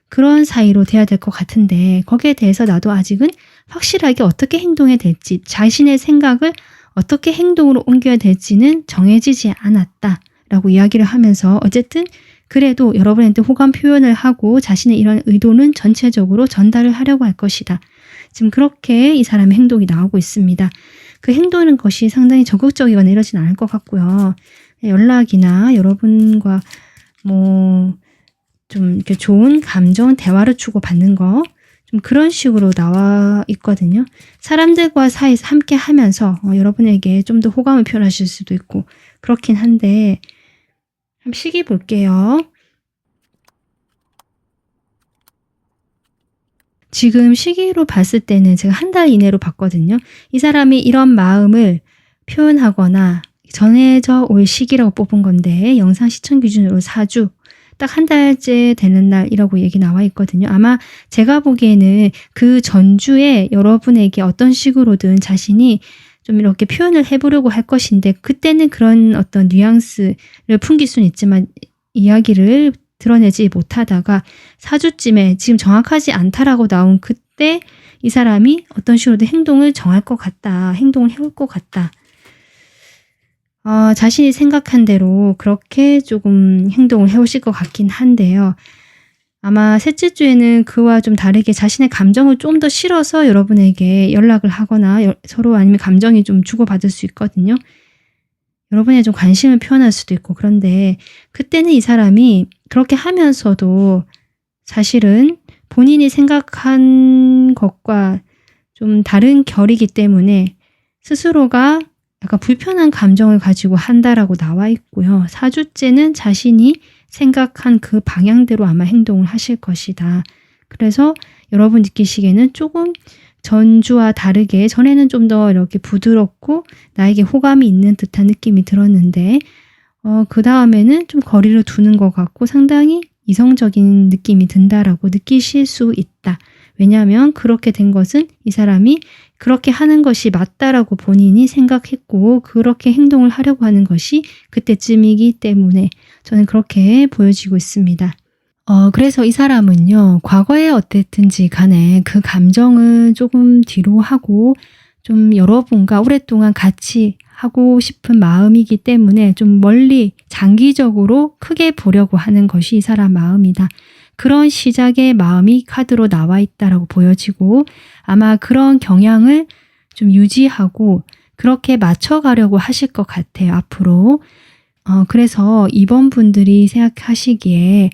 그런 사이로 돼야 될 것 같은데 거기에 대해서 나도 아직은 확실하게 어떻게 행동해야 될지 자신의 생각을 어떻게 행동으로 옮겨야 될지는 정해지지 않았다라고 이야기를 하면서 어쨌든 그래도 여러분한테 호감 표현을 하고 자신의 이런 의도는 전체적으로 전달을 하려고 할 것이다. 지금 그렇게 이 사람의 행동이 나오고 있습니다. 그 행동하는 것이 상당히 적극적이거나 이러진 않을 것 같고요. 연락이나 여러분과 좀 이렇게 좋은 감정, 대화를 주고받는 거, 좀 그런 식으로 나와 있거든요. 사람들과 사이에서 함께 하면서 여러분에게 좀 더 호감을 표현하실 수도 있고 그렇긴 한데 한번 시기 볼게요. 지금 시기로 봤을 때는 제가 한 달 이내로 봤거든요. 이 사람이 이런 마음을 표현하거나 전해져 올 시기라고 뽑은 건데 영상 시청 기준으로 4주 딱 한 달째 되는 날이라고 얘기 나와 있거든요. 아마 제가 보기에는 그 전주에 여러분에게 어떤 식으로든 자신이 좀 이렇게 표현을 해보려고 할 것인데 그때는 그런 어떤 뉘앙스를 풍길 수는 있지만 이야기를 드러내지 못하다가 4주쯤에 지금 정확하지 않다라고 나온 그때 이 사람이 어떤 식으로든 행동을 정할 것 같다. 행동을 해올 것 같다. 자신이 생각한 대로 그렇게 조금 행동을 해오실 것 같긴 한데요. 아마 셋째 주에는 그와 좀 다르게 자신의 감정을 좀 더 실어서 여러분에게 연락을 하거나 서로 아니면 감정이 좀 주고받을 수 있거든요. 여러분의 좀 관심을 표현할 수도 있고 그런데 그때는 이 사람이 그렇게 하면서도 사실은 본인이 생각한 것과 좀 다른 결이기 때문에 스스로가 약간 불편한 감정을 가지고 한다라고 나와 있고요. 4주째는 자신이 생각한 그 방향대로 아마 행동을 하실 것이다. 그래서 여러분 느끼시기에는 조금 전주와 다르게 전에는 좀 더 이렇게 부드럽고 나에게 호감이 있는 듯한 느낌이 들었는데 그 다음에는 좀 거리를 두는 것 같고 상당히 이성적인 느낌이 든다라고 느끼실 수 있다. 왜냐하면 그렇게 된 것은 이 사람이 그렇게 하는 것이 맞다라고 본인이 생각했고 그렇게 행동을 하려고 하는 것이 그때쯤이기 때문에 저는 그렇게 보여지고 있습니다. 그래서 이 사람은요, 과거에 어땠든지 간에 그 감정을 조금 뒤로 하고 좀 여러분과 오랫동안 같이 하고 싶은 마음이기 때문에 좀 멀리 장기적으로 크게 보려고 하는 것이 이 사람 마음이다. 그런 시작의 마음이 카드로 나와 있다라고 보여지고 아마 그런 경향을 좀 유지하고 그렇게 맞춰가려고 하실 것 같아요, 앞으로. 그래서 이번 분들이 생각하시기에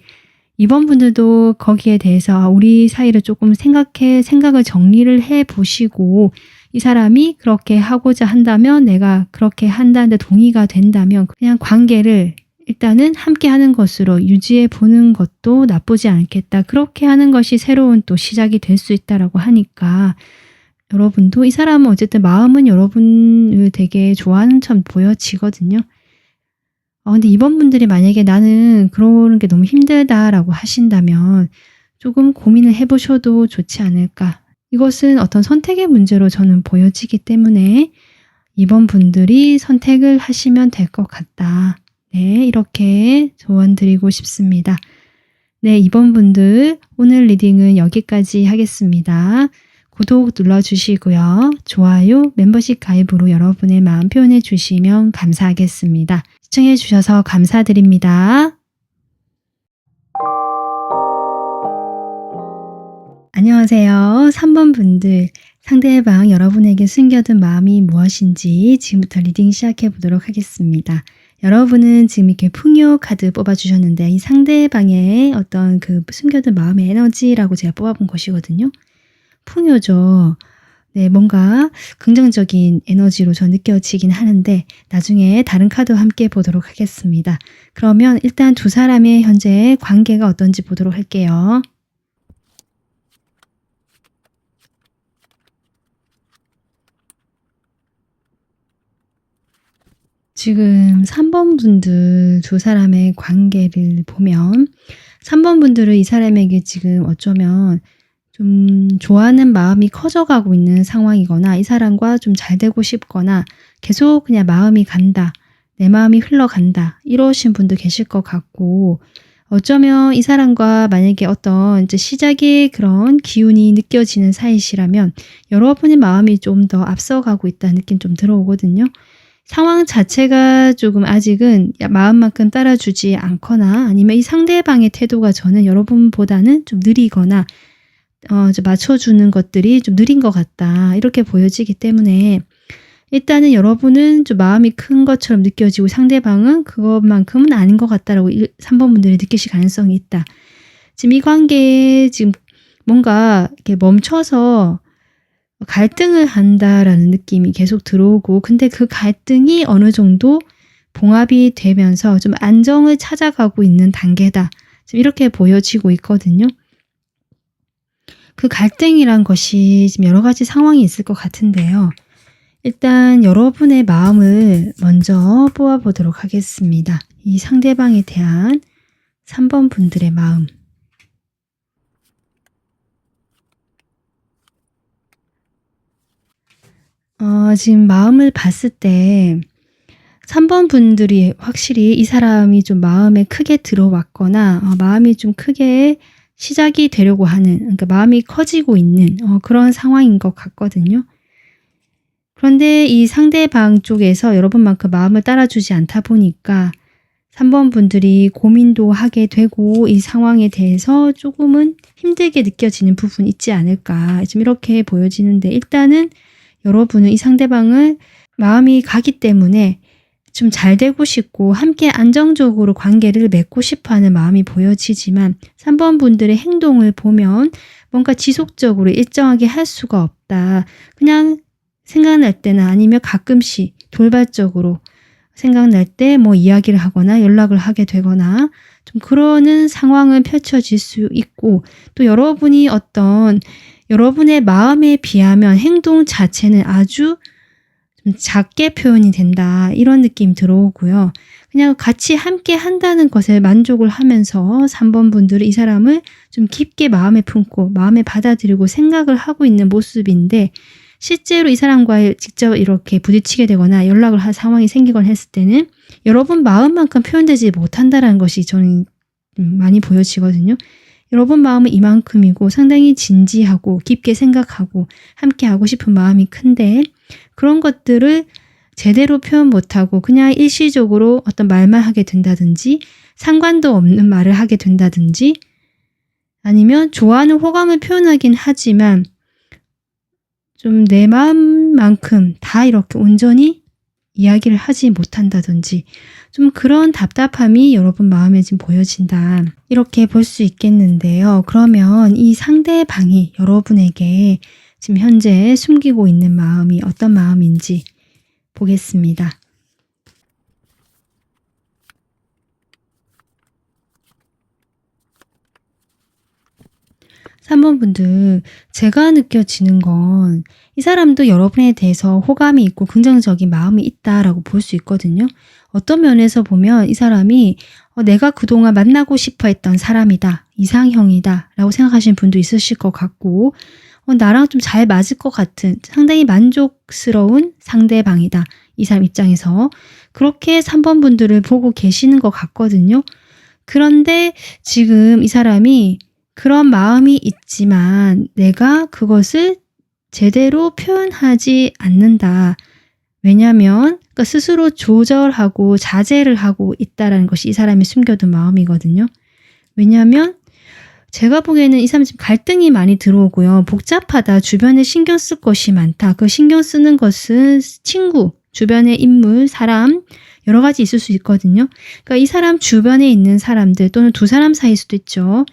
이번 분들도 거기에 대해서 우리 사이를 조금 생각을 정리를 해 보시고 이 사람이 그렇게 하고자 한다면 내가 그렇게 한다는데 동의가 된다면 그냥 관계를 일단은 함께 하는 것으로 유지해 보는 것도 나쁘지 않겠다. 그렇게 하는 것이 새로운 또 시작이 될 수 있다라고 하니까 여러분도 이 사람은 어쨌든 마음은 여러분을 되게 좋아하는 점 보여지거든요. 근데 이번 분들이 만약에 나는 그러는 게 너무 힘들다라고 하신다면 조금 고민을 해보셔도 좋지 않을까. 이것은 어떤 선택의 문제로 저는 보여지기 때문에 이번 분들이 선택을 하시면 될 것 같다. 네, 이렇게 조언 드리고 싶습니다. 네, 이번 분들 오늘 리딩은 여기까지 하겠습니다. 구독 눌러주시고요. 좋아요, 멤버십 가입으로 여러분의 마음 표현해 주시면 감사하겠습니다. 시청해 주셔서 감사드립니다. 안녕하세요. 3번 분들, 상대방 여러분에게 숨겨둔 마음이 무엇인지 지금부터 리딩 시작해 보도록 하겠습니다. 여러분은 지금 이렇게 풍요 카드 뽑아주셨는데 이 상대방의 어떤 그 숨겨둔 마음의 에너지라고 제가 뽑아본 것이거든요. 풍요죠. 네, 뭔가 긍정적인 에너지로 저 느껴지긴 하는데 나중에 다른 카드와 함께 보도록 하겠습니다. 그러면 일단 두 사람의 현재 관계가 어떤지 보도록 할게요. 지금 3번 분들 두 사람의 관계를 보면 3번 분들은 이 사람에게 지금 어쩌면 좀 좋아하는 마음이 커져가고 있는 상황이거나 이 사람과 좀 잘 되고 싶거나 계속 그냥 마음이 간다. 내 마음이 흘러간다. 이러신 분도 계실 것 같고 어쩌면 이 사람과 만약에 어떤 이제 시작의 그런 기운이 느껴지는 사이시라면 여러분의 마음이 좀 더 앞서가고 있다는 느낌 좀 들어오거든요. 상황 자체가 조금 아직은 마음만큼 따라주지 않거나 아니면 이 상대방의 태도가 저는 여러분보다는 좀 느리거나 좀 맞춰주는 것들이 좀 느린 것 같다. 이렇게 보여지기 때문에 일단은 여러분은 좀 마음이 큰 것처럼 느껴지고 상대방은 그것만큼은 아닌 것 같다라고 3번 분들이 느끼실 가능성이 있다. 지금 이 관계에 지금 뭔가 이렇게 멈춰서 갈등을 한다라는 느낌이 계속 들어오고 근데 그 갈등이 어느 정도 봉합이 되면서 좀 안정을 찾아가고 있는 단계다. 지금 이렇게 보여지고 있거든요. 그 갈등이란 것이 지금 여러 가지 상황이 있을 것 같은데요. 일단 여러분의 마음을 먼저 뽑아보도록 하겠습니다. 이 상대방에 대한 3번 분들의 마음. 지금 마음을 봤을 때 3번 분들이 확실히 이 사람이 좀 마음에 크게 들어왔거나 마음이 좀 크게 시작이 되려고 하는 그러니까 마음이 커지고 있는 그런 상황인 것 같거든요. 그런데 이 상대방 쪽에서 여러분만큼 마음을 따라주지 않다 보니까 3번 분들이 고민도 하게 되고 이 상황에 대해서 조금은 힘들게 느껴지는 부분이 있지 않을까 좀 이렇게 보여지는데 일단은 여러분은 이 상대방을 마음이 가기 때문에 좀 잘 되고 싶고 함께 안정적으로 관계를 맺고 싶어하는 마음이 보여지지만 3번 분들의 행동을 보면 뭔가 지속적으로 일정하게 할 수가 없다. 그냥 생각날 때나 아니면 가끔씩 돌발적으로 생각날 때 뭐 이야기를 하거나 연락을 하게 되거나 좀 그러는 상황은 펼쳐질 수 있고 또 여러분이 어떤 여러분의 마음에 비하면 행동 자체는 아주 좀 작게 표현이 된다. 이런 느낌 들어오고요. 그냥 같이 함께 한다는 것에 만족을 하면서 3번 분들은 이 사람을 좀 깊게 마음에 품고 마음에 받아들이고 생각을 하고 있는 모습인데 실제로 이 사람과 직접 이렇게 부딪히게 되거나 연락을 할 상황이 생기거나 했을 때는 여러분 마음만큼 표현되지 못한다는 것이 저는 많이 보여지거든요. 여러분 마음은 이만큼이고 상당히 진지하고 깊게 생각하고 함께 하고 싶은 마음이 큰데 그런 것들을 제대로 표현 못하고 그냥 일시적으로 어떤 말만 하게 된다든지 상관도 없는 말을 하게 된다든지 아니면 좋아하는 호감을 표현하긴 하지만 좀 내 마음만큼 다 이렇게 온전히 이야기를 하지 못한다든지 좀 그런 답답함이 여러분 마음에 지금 보여진다. 이렇게 볼 수 있겠는데요. 그러면 이 상대방이 여러분에게 지금 현재 숨기고 있는 마음이 어떤 마음인지 보겠습니다. (3번) 분들 제가 느껴지는 건 이 사람도 여러분에 대해서 호감이 있고 긍정적인 마음이 있다라고 볼 수 있거든요. 어떤 면에서 보면 이 사람이 내가 그동안 만나고 싶어 했던 사람이다. 이상형이다. 라고 생각하시는 분도 있으실 것 같고 나랑 좀 잘 맞을 것 같은 상당히 만족스러운 상대방이다. 이 사람 입장에서 그렇게 3번 분들을 보고 계시는 것 같거든요. 그런데 지금 이 사람이 그런 마음이 있지만 내가 그것을 제대로 표현하지 않는다. 왜냐하면 그러니까 스스로 조절하고 자제를 하고 있다는 것이 이 사람이 숨겨둔 마음이거든요. 왜냐하면 제가 보기에는 이 사람 지금 갈등이 많이 들어오고요. 복잡하다. 주변에 신경 쓸 것이 많다. 그 신경 쓰는 것은 친구, 주변의 인물, 사람 여러 가지 있을 수 있거든요. 그러니까 이 사람 주변에 있는 사람들 또는 두 사람 사이일 수도 있죠.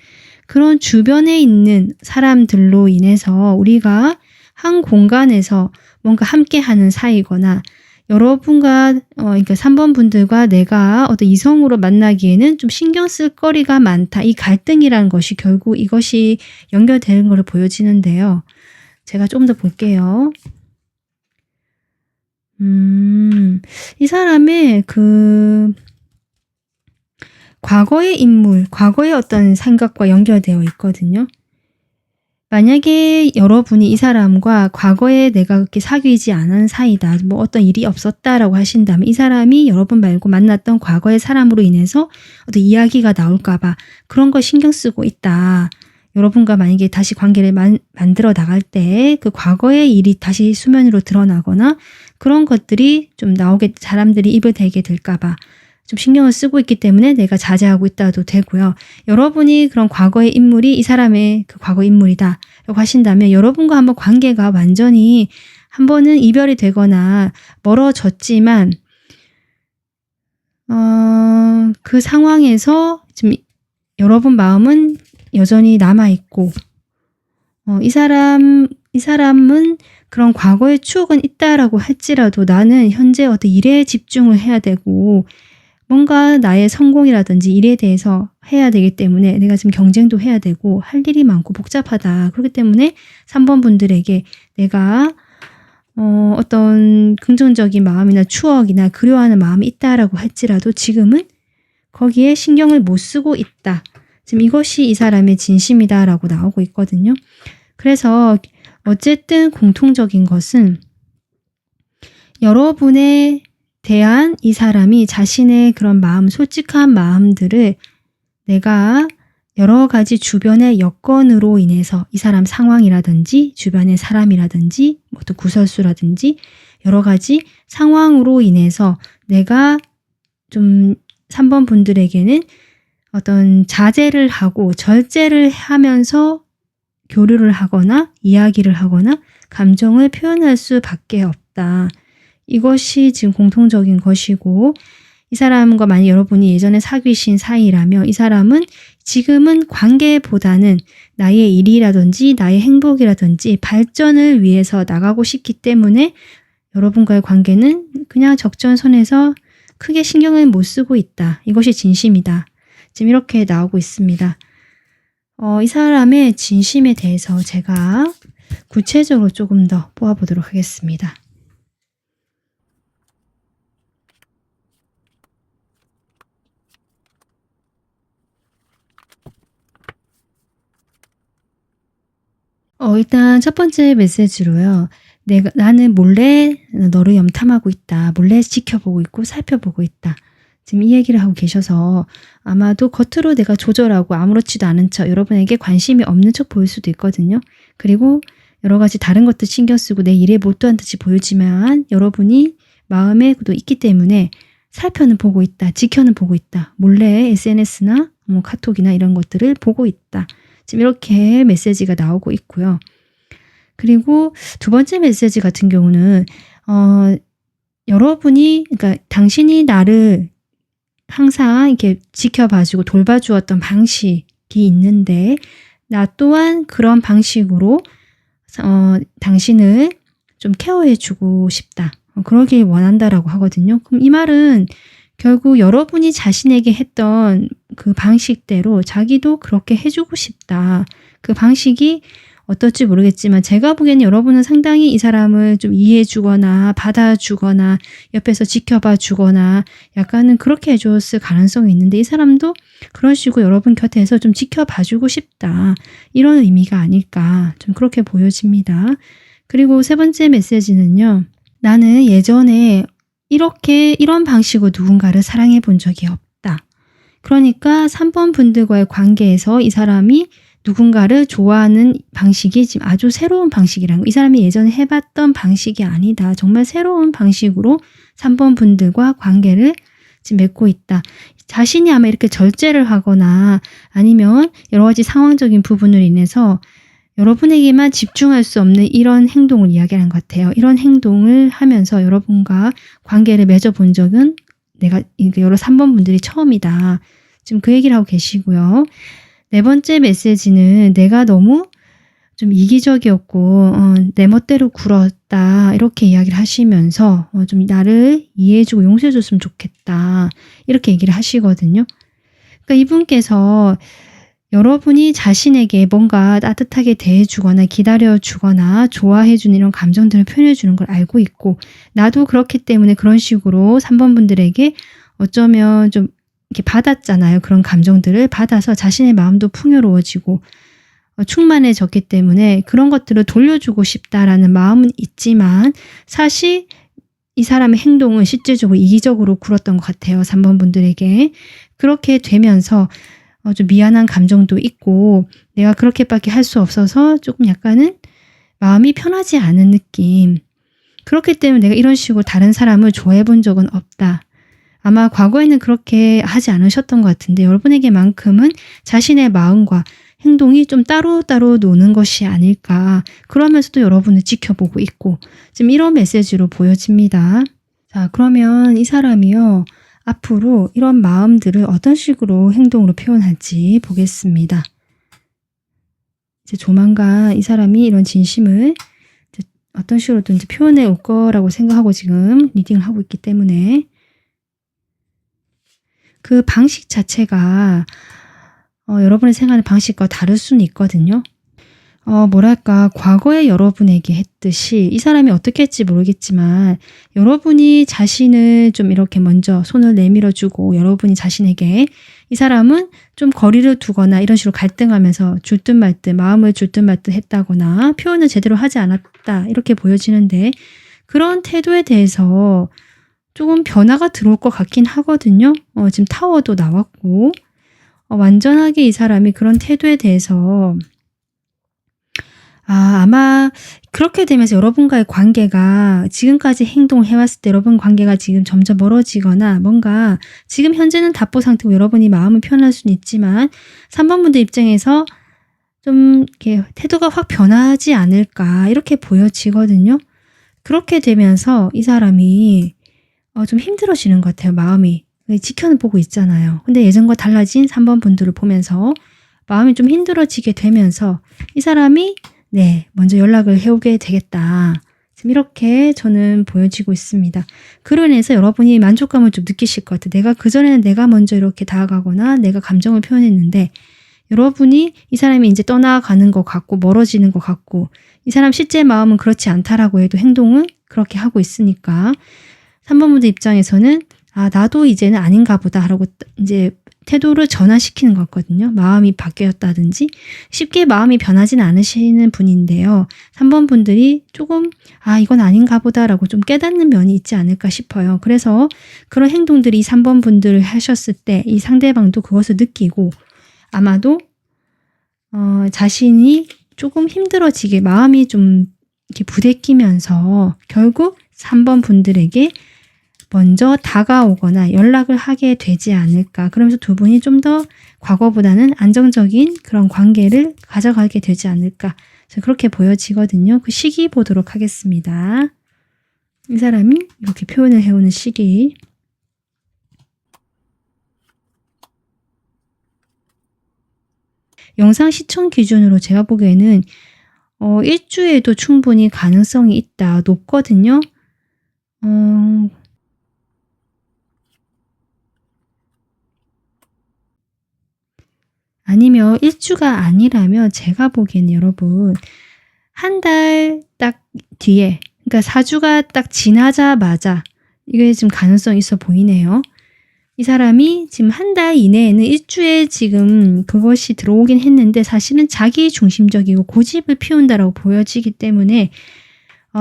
그런 주변에 있는 사람들로 인해서 우리가 한 공간에서 뭔가 함께하는 사이거나 여러분과 그러니까 3번 분들과 내가 어떤 이성으로 만나기에는 좀 신경 쓸 거리가 많다. 이 갈등이라는 것이 결국 이것이 연결되는 것을 보여지는데요. 제가 좀 더 볼게요. 이 사람의 과거의 인물, 과거의 어떤 생각과 연결되어 있거든요. 만약에 여러분이 이 사람과 과거에 내가 그렇게 사귀지 않은 사이다, 뭐 어떤 일이 없었다라고 하신다면 이 사람이 여러분 말고 만났던 과거의 사람으로 인해서 어떤 이야기가 나올까봐 그런 거 신경 쓰고 있다. 여러분과 만약에 다시 관계를 만들어 나갈 때 그 과거의 일이 다시 수면 위로 드러나거나 그런 것들이 좀 사람들이 입을 대게 될까봐 좀 신경을 쓰고 있기 때문에 내가 자제하고 있다도 되고요. 여러분이 그런 과거의 인물이 이 사람의 그 과거 인물이다 라고 하신다면 여러분과 한번 관계가 완전히 한 번은 이별이 되거나 멀어졌지만 그 상황에서 지금 여러분 마음은 여전히 남아있고 이 사람은 그런 과거의 추억은 있다라고 할지라도 나는 현재 어떤 일에 집중을 해야 되고 뭔가 나의 성공이라든지 일에 대해서 해야 되기 때문에 내가 지금 경쟁도 해야 되고 할 일이 많고 복잡하다. 그렇기 때문에 3번 분들에게 내가 어떤 긍정적인 마음이나 추억이나 그리워하는 마음이 있다라고 할지라도 지금은 거기에 신경을 못 쓰고 있다. 지금 이것이 이 사람의 진심이다라고 나오고 있거든요. 그래서 어쨌든 공통적인 것은 여러분에 대한 이 사람이 자신의 그런 마음, 솔직한 마음들을 내가 여러 가지 주변의 여건으로 인해서 이 사람 상황이라든지 주변의 사람이라든지 어떤 구설수라든지 여러 가지 상황으로 인해서 내가 좀 3번 분들에게는 어떤 자제를 하고 절제를 하면서 교류를 하거나 이야기를 하거나 감정을 표현할 수밖에 없다. 이것이 지금 공통적인 것이고 이 사람과 만약 여러분이 예전에 사귀신 사이라면 이 사람은 지금은 관계보다는 나의 일이라든지 나의 행복이라든지 발전을 위해서 나가고 싶기 때문에 여러분과의 관계는 그냥 적전선에서 크게 신경을 못 쓰고 있다. 이것이 진심이다. 지금 이렇게 나오고 있습니다. 이 사람의 진심에 대해서 제가 구체적으로 조금 더 뽑아보도록 하겠습니다. 일단 첫 번째 메시지로요. 나는 몰래 너를 염탐하고 있다. 몰래 지켜보고 있고 살펴보고 있다. 지금 이 얘기를 하고 계셔서 아마도 겉으로 내가 조절하고 아무렇지도 않은 척 여러분에게 관심이 없는 척 보일 수도 있거든요. 그리고 여러 가지 다른 것들 신경 쓰고 내 일에 몰두한 듯이 보이지만 여러분이 마음에 도 있기 때문에 살펴는 보고 있다. 지켜는 보고 있다. 몰래 SNS나 카톡이나 이런 것들을 보고 있다. 지금 이렇게 메시지가 나오고 있고요. 그리고 두 번째 메시지 같은 경우는 여러분이 그러니까 당신이 나를 항상 이렇게 지켜봐주고 돌봐주었던 방식이 있는데 나 또한 그런 방식으로 당신을 좀 케어해주고 싶다. 그러길 원한다라고 하거든요. 그럼 이 말은 결국 여러분이 자신에게 했던 그 방식대로 자기도 그렇게 해주고 싶다. 그 방식이 어떨지 모르겠지만 제가 보기에는 여러분은 상당히 이 사람을 좀 이해해주거나 받아주거나 옆에서 지켜봐 주거나 약간은 그렇게 해줬을 가능성이 있는데 이 사람도 그런 식으로 여러분 곁에서 좀 지켜봐주고 싶다. 이런 의미가 아닐까 좀 그렇게 보여집니다. 그리고 세 번째 메시지는요. 나는 예전에 이런 방식으로 누군가를 사랑해 본 적이 없다. 그러니까 3번 분들과의 관계에서 이 사람이 누군가를 좋아하는 방식이 지금 아주 새로운 방식이라는 거. 이 사람이 예전에 해봤던 방식이 아니다. 정말 새로운 방식으로 3번 분들과 관계를 지금 맺고 있다. 자신이 아마 이렇게 절제를 하거나 아니면 여러 가지 상황적인 부분을 인해서 여러분에게만 집중할 수 없는 이런 행동을 이야기하는 것 같아요. 이런 행동을 하면서 여러분과 관계를 맺어본 적은 여러 3번 분들이 처음이다. 지금 그 얘기를 하고 계시고요. 네 번째 메시지는 내가 너무 좀 이기적이었고 내 멋대로 굴었다. 이렇게 이야기를 하시면서 좀 나를 이해해주고 용서해줬으면 좋겠다. 이렇게 얘기를 하시거든요. 그러니까 이분께서 여러분이 자신에게 뭔가 따뜻하게 대해주거나 기다려주거나 좋아해주는 이런 감정들을 표현해주는 걸 알고 있고, 나도 그렇기 때문에 그런 식으로 3번 분들에게 어쩌면 좀 이렇게 받았잖아요. 그런 감정들을 받아서 자신의 마음도 풍요로워지고 충만해졌기 때문에 그런 것들을 돌려주고 싶다라는 마음은 있지만, 사실 이 사람의 행동은 실질적으로 이기적으로 굴었던 것 같아요. 3번 분들에게. 그렇게 되면서 좀 미안한 감정도 있고, 내가 그렇게밖에 할 수 없어서 조금 약간은 마음이 편하지 않은 느낌. 그렇기 때문에 내가 이런 식으로 다른 사람을 좋아해 본 적은 없다. 아마 과거에는 그렇게 하지 않으셨던 것 같은데, 여러분에게만큼은 자신의 마음과 행동이 좀 따로따로 노는 것이 아닐까. 그러면서도 여러분을 지켜보고 있고, 지금 이런 메시지로 보여집니다. 자, 그러면 이 사람이요, 앞으로 이런 마음들을 어떤 식으로 행동으로 표현할지 보겠습니다. 이제 조만간 이 사람이 이런 진심을 이제 어떤 식으로든지 표현해 올 거라고 생각하고 지금 리딩을 하고 있기 때문에, 그 방식 자체가 여러분의 생각하는 방식과 다를 수는 있거든요. 뭐랄까, 과거에 여러분에게 했듯이 이 사람이 어떻게 했지 모르겠지만, 여러분이 자신을 좀 이렇게 먼저 손을 내밀어주고, 여러분이 자신에게 이 사람은 좀 거리를 두거나 이런 식으로 갈등하면서 줄 듯 말 듯, 마음을 줄 듯 말 듯 했다거나 표현을 제대로 하지 않았다, 이렇게 보여지는데, 그런 태도에 대해서 조금 변화가 들어올 것 같긴 하거든요. 지금 타워도 나왔고, 완전하게 이 사람이 그런 태도에 대해서 아마 그렇게 되면서 여러분과의 관계가, 지금까지 행동을 해왔을 때 여러분 관계가 지금 점점 멀어지거나, 뭔가 지금 현재는 답보 상태고 여러분이 마음을 표현할 수는 있지만 3번 분들 입장에서 좀 이렇게 태도가 확 변하지 않을까, 이렇게 보여지거든요. 그렇게 되면서 이 사람이 좀 힘들어지는 것 같아요. 마음이. 지켜는 보고 있잖아요. 근데 예전과 달라진 3번 분들을 보면서 마음이 좀 힘들어지게 되면서 이 사람이 먼저 연락을 해오게 되겠다. 지금 이렇게 저는 보여지고 있습니다. 그로 인해서 여러분이 만족감을 좀 느끼실 것 같아요. 내가 그전에는 내가 먼저 이렇게 다가가거나 내가 감정을 표현했는데, 여러분이 이 사람이 이제 떠나가는 것 같고 멀어지는 것 같고, 이 사람 실제 마음은 그렇지 않다라고 해도 행동은 그렇게 하고 있으니까 3번 분들 입장에서는 나도 이제는 아닌가 보다 라고 이제 태도를 전환시키는 것 같거든요. 마음이 바뀌었다든지 쉽게 마음이 변하지는 않으시는 분인데요. 3번 분들이 조금 이건 아닌가 보다 라고 좀 깨닫는 면이 있지 않을까 싶어요. 그래서 그런 행동들이 3번 분들을 하셨을 때 이 상대방도 그것을 느끼고, 아마도 자신이 조금 힘들어지게 마음이 좀 이렇게 부대끼면서 결국 3번 분들에게 먼저 다가오거나 연락을 하게 되지 않을까. 그러면서 두 분이 좀 더 과거보다는 안정적인 그런 관계를 가져가게 되지 않을까. 그렇게 보여지거든요. 그 시기 보도록 하겠습니다. 이 사람이 이렇게 표현을 해오는 시기. 영상 시청 기준으로 제가 보기에는 일주에도 충분히 가능성이 있다. 높거든요. 아니면 일주가 아니라면 제가 보기에는 여러분 한 달 딱 뒤에, 그러니까 4주가 딱 지나자마자 이게 지금 가능성이 있어 보이네요. 이 사람이 지금 한 달 이내에는 일주에 지금 그것이 들어오긴 했는데, 사실은 자기 중심적이고 고집을 피운다라고 보여지기 때문에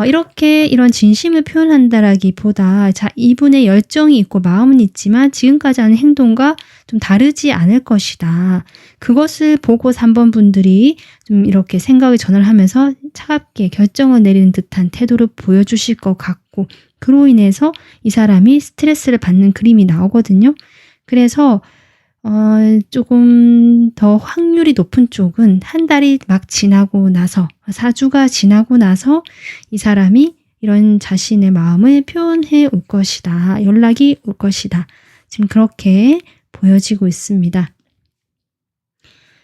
이렇게 이런 진심을 표현한다라기보다 이분의 열정이 있고 마음은 있지만 지금까지 하는 행동과 좀 다르지 않을 것이다. 그것을 보고 3번 분들이 좀 이렇게 생각을 전환하면서 차갑게 결정을 내리는 듯한 태도를 보여주실 것 같고, 그로 인해서 이 사람이 스트레스를 받는 그림이 나오거든요. 그래서 조금 더 확률이 높은 쪽은 한 달이 막 지나고 나서, 4주가 지나고 나서 이 사람이 이런 자신의 마음을 표현해 올 것이다. 연락이 올 것이다. 지금 그렇게 보여지고 있습니다.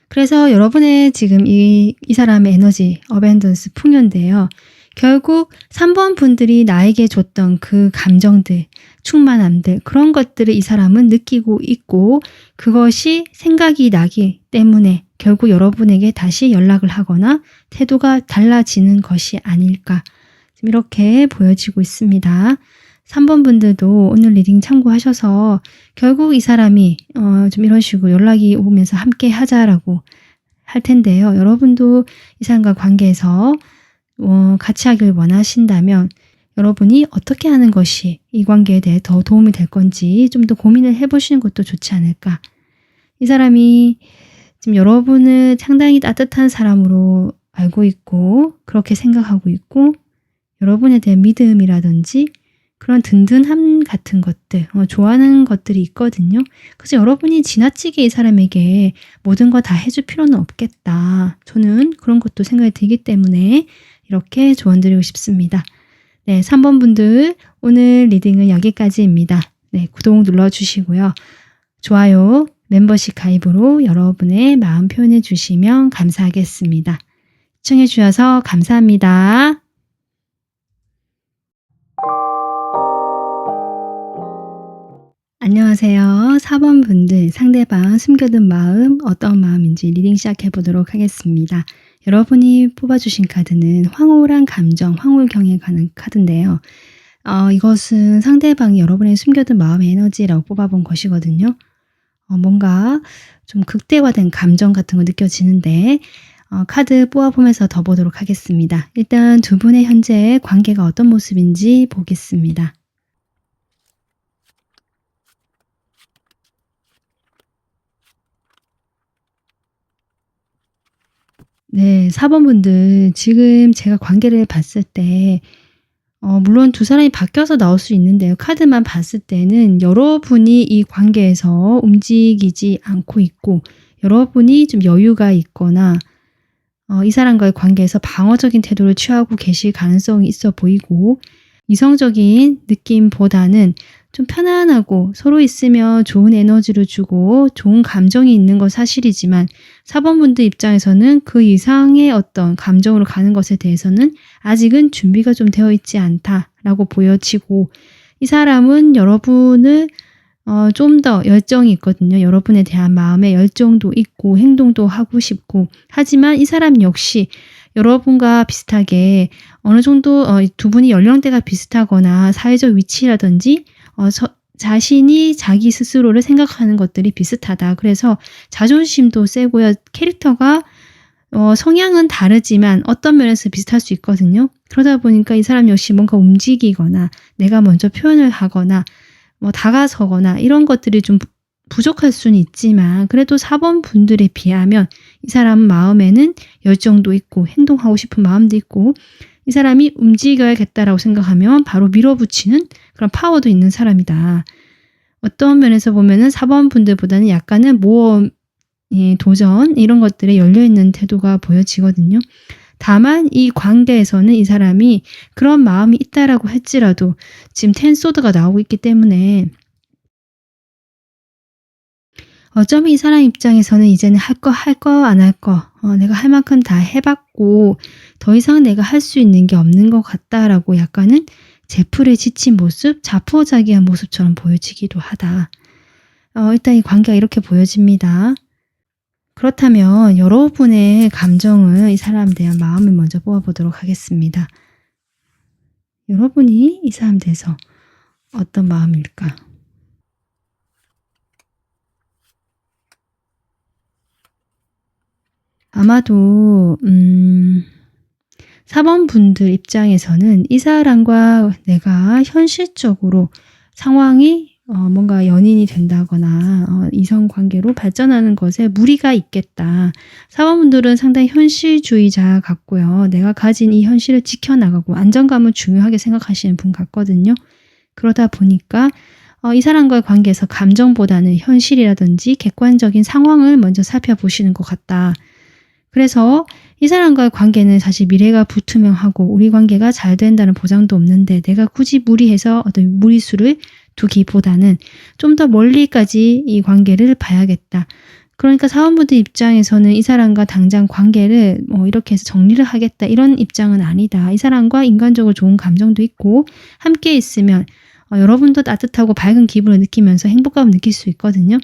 그래서 여러분의 지금 이 사람의 에너지, 어벤던스, 풍요인데요. 결국 3번 분들이 나에게 줬던 그 감정들, 충만함들, 그런 것들을 이 사람은 느끼고 있고 그것이 생각이 나기 때문에 결국 여러분에게 다시 연락을 하거나 태도가 달라지는 것이 아닐까. 이렇게 보여지고 있습니다. 3번 분들도 오늘 리딩 참고하셔서 결국 이 사람이 좀 이런 식으로 연락이 오면서 함께 하자라고 할 텐데요. 여러분도 이 사람과 관계에서 같이 하길 원하신다면 여러분이 어떻게 하는 것이 이 관계에 대해 더 도움이 될 건지 좀 더 고민을 해보시는 것도 좋지 않을까. 이 사람이 지금 여러분을 상당히 따뜻한 사람으로 알고 있고 그렇게 생각하고 있고 여러분에 대한 믿음이라든지 그런 든든함 같은 것들, 좋아하는 것들이 있거든요. 그래서 여러분이 지나치게 이 사람에게 모든 거 다 해줄 필요는 없겠다. 저는 그런 것도 생각이 들기 때문에 이렇게 조언 드리고 싶습니다. 네, 3번 분들 오늘 리딩은 여기까지입니다. 네, 구독 눌러주시고요. 좋아요, 멤버십 가입으로 여러분의 마음 표현해 주시면 감사하겠습니다. 시청해 주셔서 감사합니다. 안녕하세요. 4번 분들 상대방 숨겨둔 마음 어떤 마음인지 리딩 시작해 보도록 하겠습니다. 여러분이 뽑아주신 카드는 황홀한 감정, 황홀경에 관한 카드인데요. 이것은 상대방이 여러분의 숨겨둔 마음의 에너지라고 뽑아본 것이거든요. 뭔가 좀 극대화된 감정 같은 거 느껴지는데 카드 뽑아보면서 더 보도록 하겠습니다. 일단 두 분의 현재 관계가 어떤 모습인지 보겠습니다. 네, 4번 분들 지금 제가 관계를 봤을 때 물론 두 사람이 바뀌어서 나올 수 있는데요. 카드만 봤을 때는 여러분이 이 관계에서 움직이지 않고 있고 여러분이 좀 여유가 있거나 이 사람과의 관계에서 방어적인 태도를 취하고 계실 가능성이 있어 보이고 이성적인 느낌보다는 좀 편안하고 서로 있으면 좋은 에너지를 주고 좋은 감정이 있는 건 사실이지만 4번 분들 입장에서는 그 이상의 어떤 감정으로 가는 것에 대해서는 아직은 준비가 좀 되어 있지 않다라고 보여지고 이 사람은 여러분을 좀 더 열정이 있거든요. 여러분에 대한 마음의 열정도 있고 행동도 하고 싶고 하지만 이 사람 역시 여러분과 비슷하게 어느 정도 두 분이 연령대가 비슷하거나 사회적 위치라든지 자신이 자기 스스로를 생각하는 것들이 비슷하다. 그래서 자존심도 세고요. 캐릭터가 성향은 다르지만 어떤 면에서 비슷할 수 있거든요. 그러다 보니까 이 사람 역시 뭔가 움직이거나 내가 먼저 표현을 하거나 다가서거나 이런 것들이 좀 부족할 수는 있지만 그래도 4번 분들에 비하면 이 사람 마음에는 열정도 있고 행동하고 싶은 마음도 있고 이 사람이 움직여야겠다라고 생각하면 바로 밀어붙이는 그런 파워도 있는 사람이다. 어떤 면에서 보면은 4번 분들보다는 약간은 모험, 도전 이런 것들에 열려있는 태도가 보여지거든요. 다만 이 관계에서는 이 사람이 그런 마음이 있다라고 할지라도 지금 10소드가 나오고 있기 때문에 어쩌면 이 사람 입장에서는 이제는 할 거 안 할 거 내가 할 만큼 다 해봤고 더 이상 내가 할 수 있는 게 없는 것 같다라고 약간은 제풀에 지친 모습, 자포자기한 모습처럼 보여지기도 하다. 일단 이 관계가 이렇게 보여집니다. 그렇다면 여러분의 감정을 이 사람에 대한 마음을 먼저 뽑아보도록 하겠습니다. 여러분이 이 사람에 대해서 어떤 마음일까? 아마도 4번 분들 입장에서는 이 사람과 내가 현실적으로 상황이 뭔가 연인이 된다거나 이성관계로 발전하는 것에 무리가 있겠다. 4번 분들은 상당히 현실주의자 같고요. 내가 가진 이 현실을 지켜나가고 안정감을 중요하게 생각하시는 분 같거든요. 그러다 보니까 이 사람과의 관계에서 감정보다는 현실이라든지 객관적인 상황을 먼저 살펴보시는 것 같다. 그래서 이 사람과의 관계는 사실 미래가 불투명하고 우리 관계가 잘 된다는 보장도 없는데 내가 굳이 무리해서 어떤 무리수를 두기보다는 좀 더 멀리까지 이 관계를 봐야겠다. 그러니까 사원분들 입장에서는 이 사람과 당장 관계를 이렇게 해서 정리를 하겠다 이런 입장은 아니다. 이 사람과 인간적으로 좋은 감정도 있고 함께 있으면 여러분도 따뜻하고 밝은 기분을 느끼면서 행복감을 느낄 수 있거든요.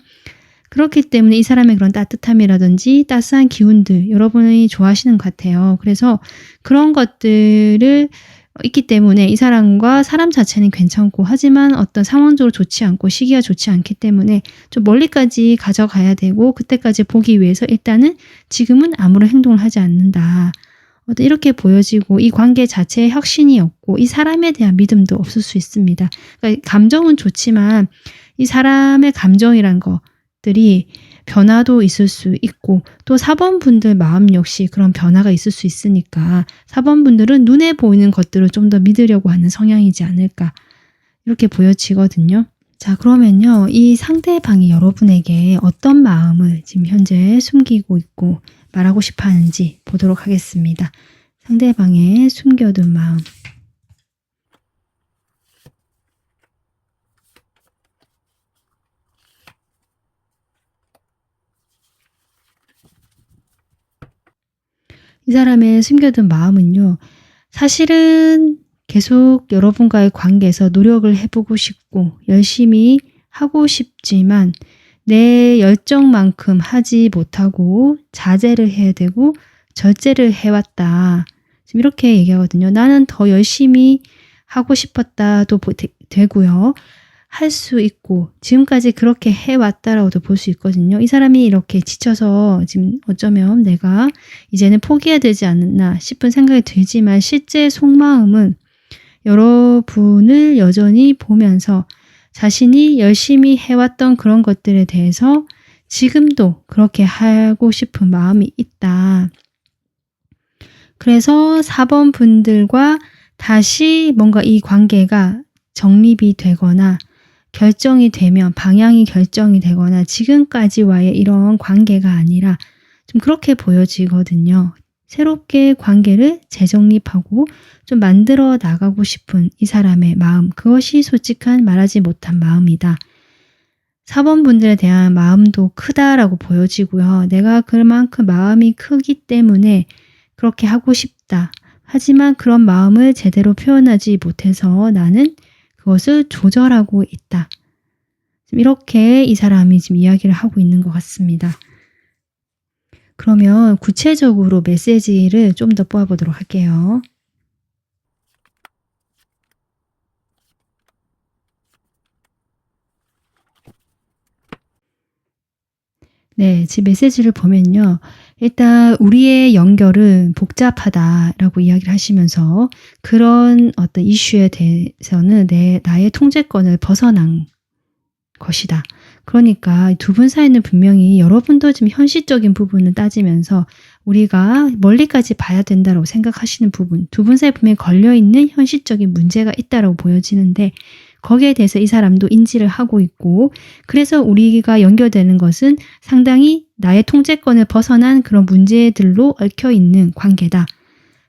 그렇기 때문에 이 사람의 그런 따뜻함이라든지 따스한 기운들 여러분이 좋아하시는 것 같아요. 그래서 그런 것들을 있기 때문에 이 사람과 사람 자체는 괜찮고 하지만 어떤 상황적으로 좋지 않고 시기가 좋지 않기 때문에 좀 멀리까지 가져가야 되고 그때까지 보기 위해서 일단은 지금은 아무런 행동을 하지 않는다. 이렇게 보여지고 이 관계 자체에 혁신이 없고 이 사람에 대한 믿음도 없을 수 있습니다. 그러니까 감정은 좋지만 이 사람의 감정이란 것들이 변화도 있을 수 있고 또 사번분들 마음 역시 그런 변화가 있을 수 있으니까 사번분들은 눈에 보이는 것들을 좀 더 믿으려고 하는 성향이지 않을까 이렇게 보여지거든요. 자, 그러면요. 이 상대방이 여러분에게 어떤 마음을 지금 현재 숨기고 있고 말하고 싶어 하는지 보도록 하겠습니다. 상대방의 숨겨둔 마음. 이 사람의 숨겨둔 마음은요. 사실은 계속 여러분과의 관계에서 노력을 해보고 싶고 열심히 하고 싶지만 내 열정만큼 하지 못하고 자제를 해야 되고 절제를 해왔다. 지금 이렇게 얘기하거든요. 나는 더 열심히 하고 싶었다도 되고요. 할 수 있고 지금까지 그렇게 해왔다라고도 볼 수 있거든요. 이 사람이 이렇게 지쳐서 지금 어쩌면 내가 이제는 포기해야 되지 않나 싶은 생각이 들지만 실제 속마음은 여러분을 여전히 보면서 자신이 열심히 해왔던 그런 것들에 대해서 지금도 그렇게 하고 싶은 마음이 있다. 그래서 4번 분들과 다시 뭔가 이 관계가 정립이 되거나 결정이 되면 방향이 결정이 되거나 지금까지와의 이런 관계가 아니라 좀 그렇게 보여지거든요. 새롭게 관계를 재정립하고 좀 만들어 나가고 싶은 이 사람의 마음, 그것이 솔직한 말하지 못한 마음이다. 4번 분들에 대한 마음도 크다라고 보여지고요. 내가 그만큼 마음이 크기 때문에 그렇게 하고 싶다. 하지만 그런 마음을 제대로 표현하지 못해서 나는 그것을 조절하고 있다. 이렇게 이 사람이 지금 이야기를 하고 있는 것 같습니다. 그러면 구체적으로 메시지를 좀 더 뽑아보도록 할게요. 네, 지금 메시지를 보면요. 일단 우리의 연결은 복잡하다라고 이야기를 하시면서 그런 어떤 이슈에 대해서는 나의 통제권을 벗어난 것이다. 그러니까 두 분 사이는 분명히 여러분도 지금 현실적인 부분을 따지면서 우리가 멀리까지 봐야 된다고 생각하시는 부분, 두 분 사이에 분명히 걸려있는 현실적인 문제가 있다고 보여지는데 거기에 대해서 이 사람도 인지를 하고 있고 그래서 우리가 연결되는 것은 상당히 나의 통제권을 벗어난 그런 문제들로 얽혀있는 관계다.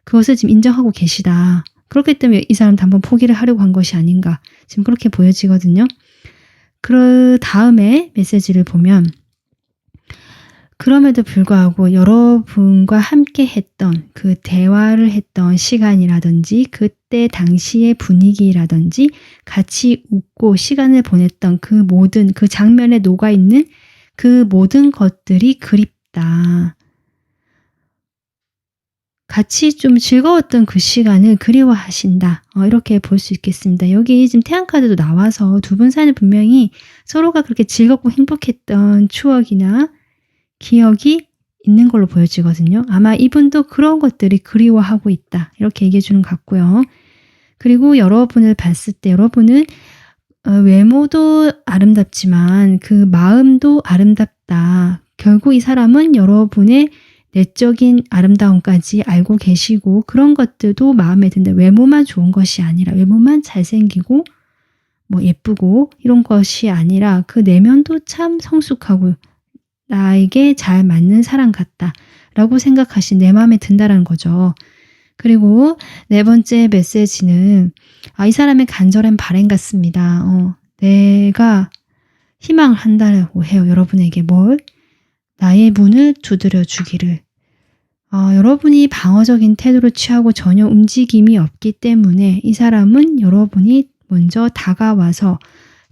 그것을 지금 인정하고 계시다. 그렇기 때문에 이 사람도 한번 포기를 하려고 한 것이 아닌가. 지금 그렇게 보여지거든요. 그 다음에 메시지를 보면 그럼에도 불구하고 여러분과 함께 했던 그 대화를 했던 시간이라든지 그때 당시의 분위기라든지 같이 웃고 시간을 보냈던 그 모든 그 장면에 녹아있는 그 모든 것들이 그립다. 같이 좀 즐거웠던 그 시간을 그리워하신다. 이렇게 볼 수 있겠습니다. 여기 지금 태양카드도 나와서 두 분 사이는 분명히 서로가 그렇게 즐겁고 행복했던 추억이나 기억이 있는 걸로 보여지거든요. 아마 이분도 그런 것들이 그리워하고 있다. 이렇게 얘기해 주는 것 같고요. 그리고 여러분을 봤을 때 여러분은 외모도 아름답지만 그 마음도 아름답다. 결국 이 사람은 여러분의 내적인 아름다움까지 알고 계시고 그런 것들도 마음에 든다. 외모만 좋은 것이 아니라 외모만 잘생기고 예쁘고 이런 것이 아니라 그 내면도 참 성숙하고 나에게 잘 맞는 사람 같다 라고 생각하신 내 마음에 든다는 거죠. 그리고 네 번째 메시지는 이 사람의 간절한 바람 같습니다. 내가 희망을 한다고 해요. 여러분에게 뭘? 나의 문을 두드려 주기를. 여러분이 방어적인 태도를 취하고 전혀 움직임이 없기 때문에 이 사람은 여러분이 먼저 다가와서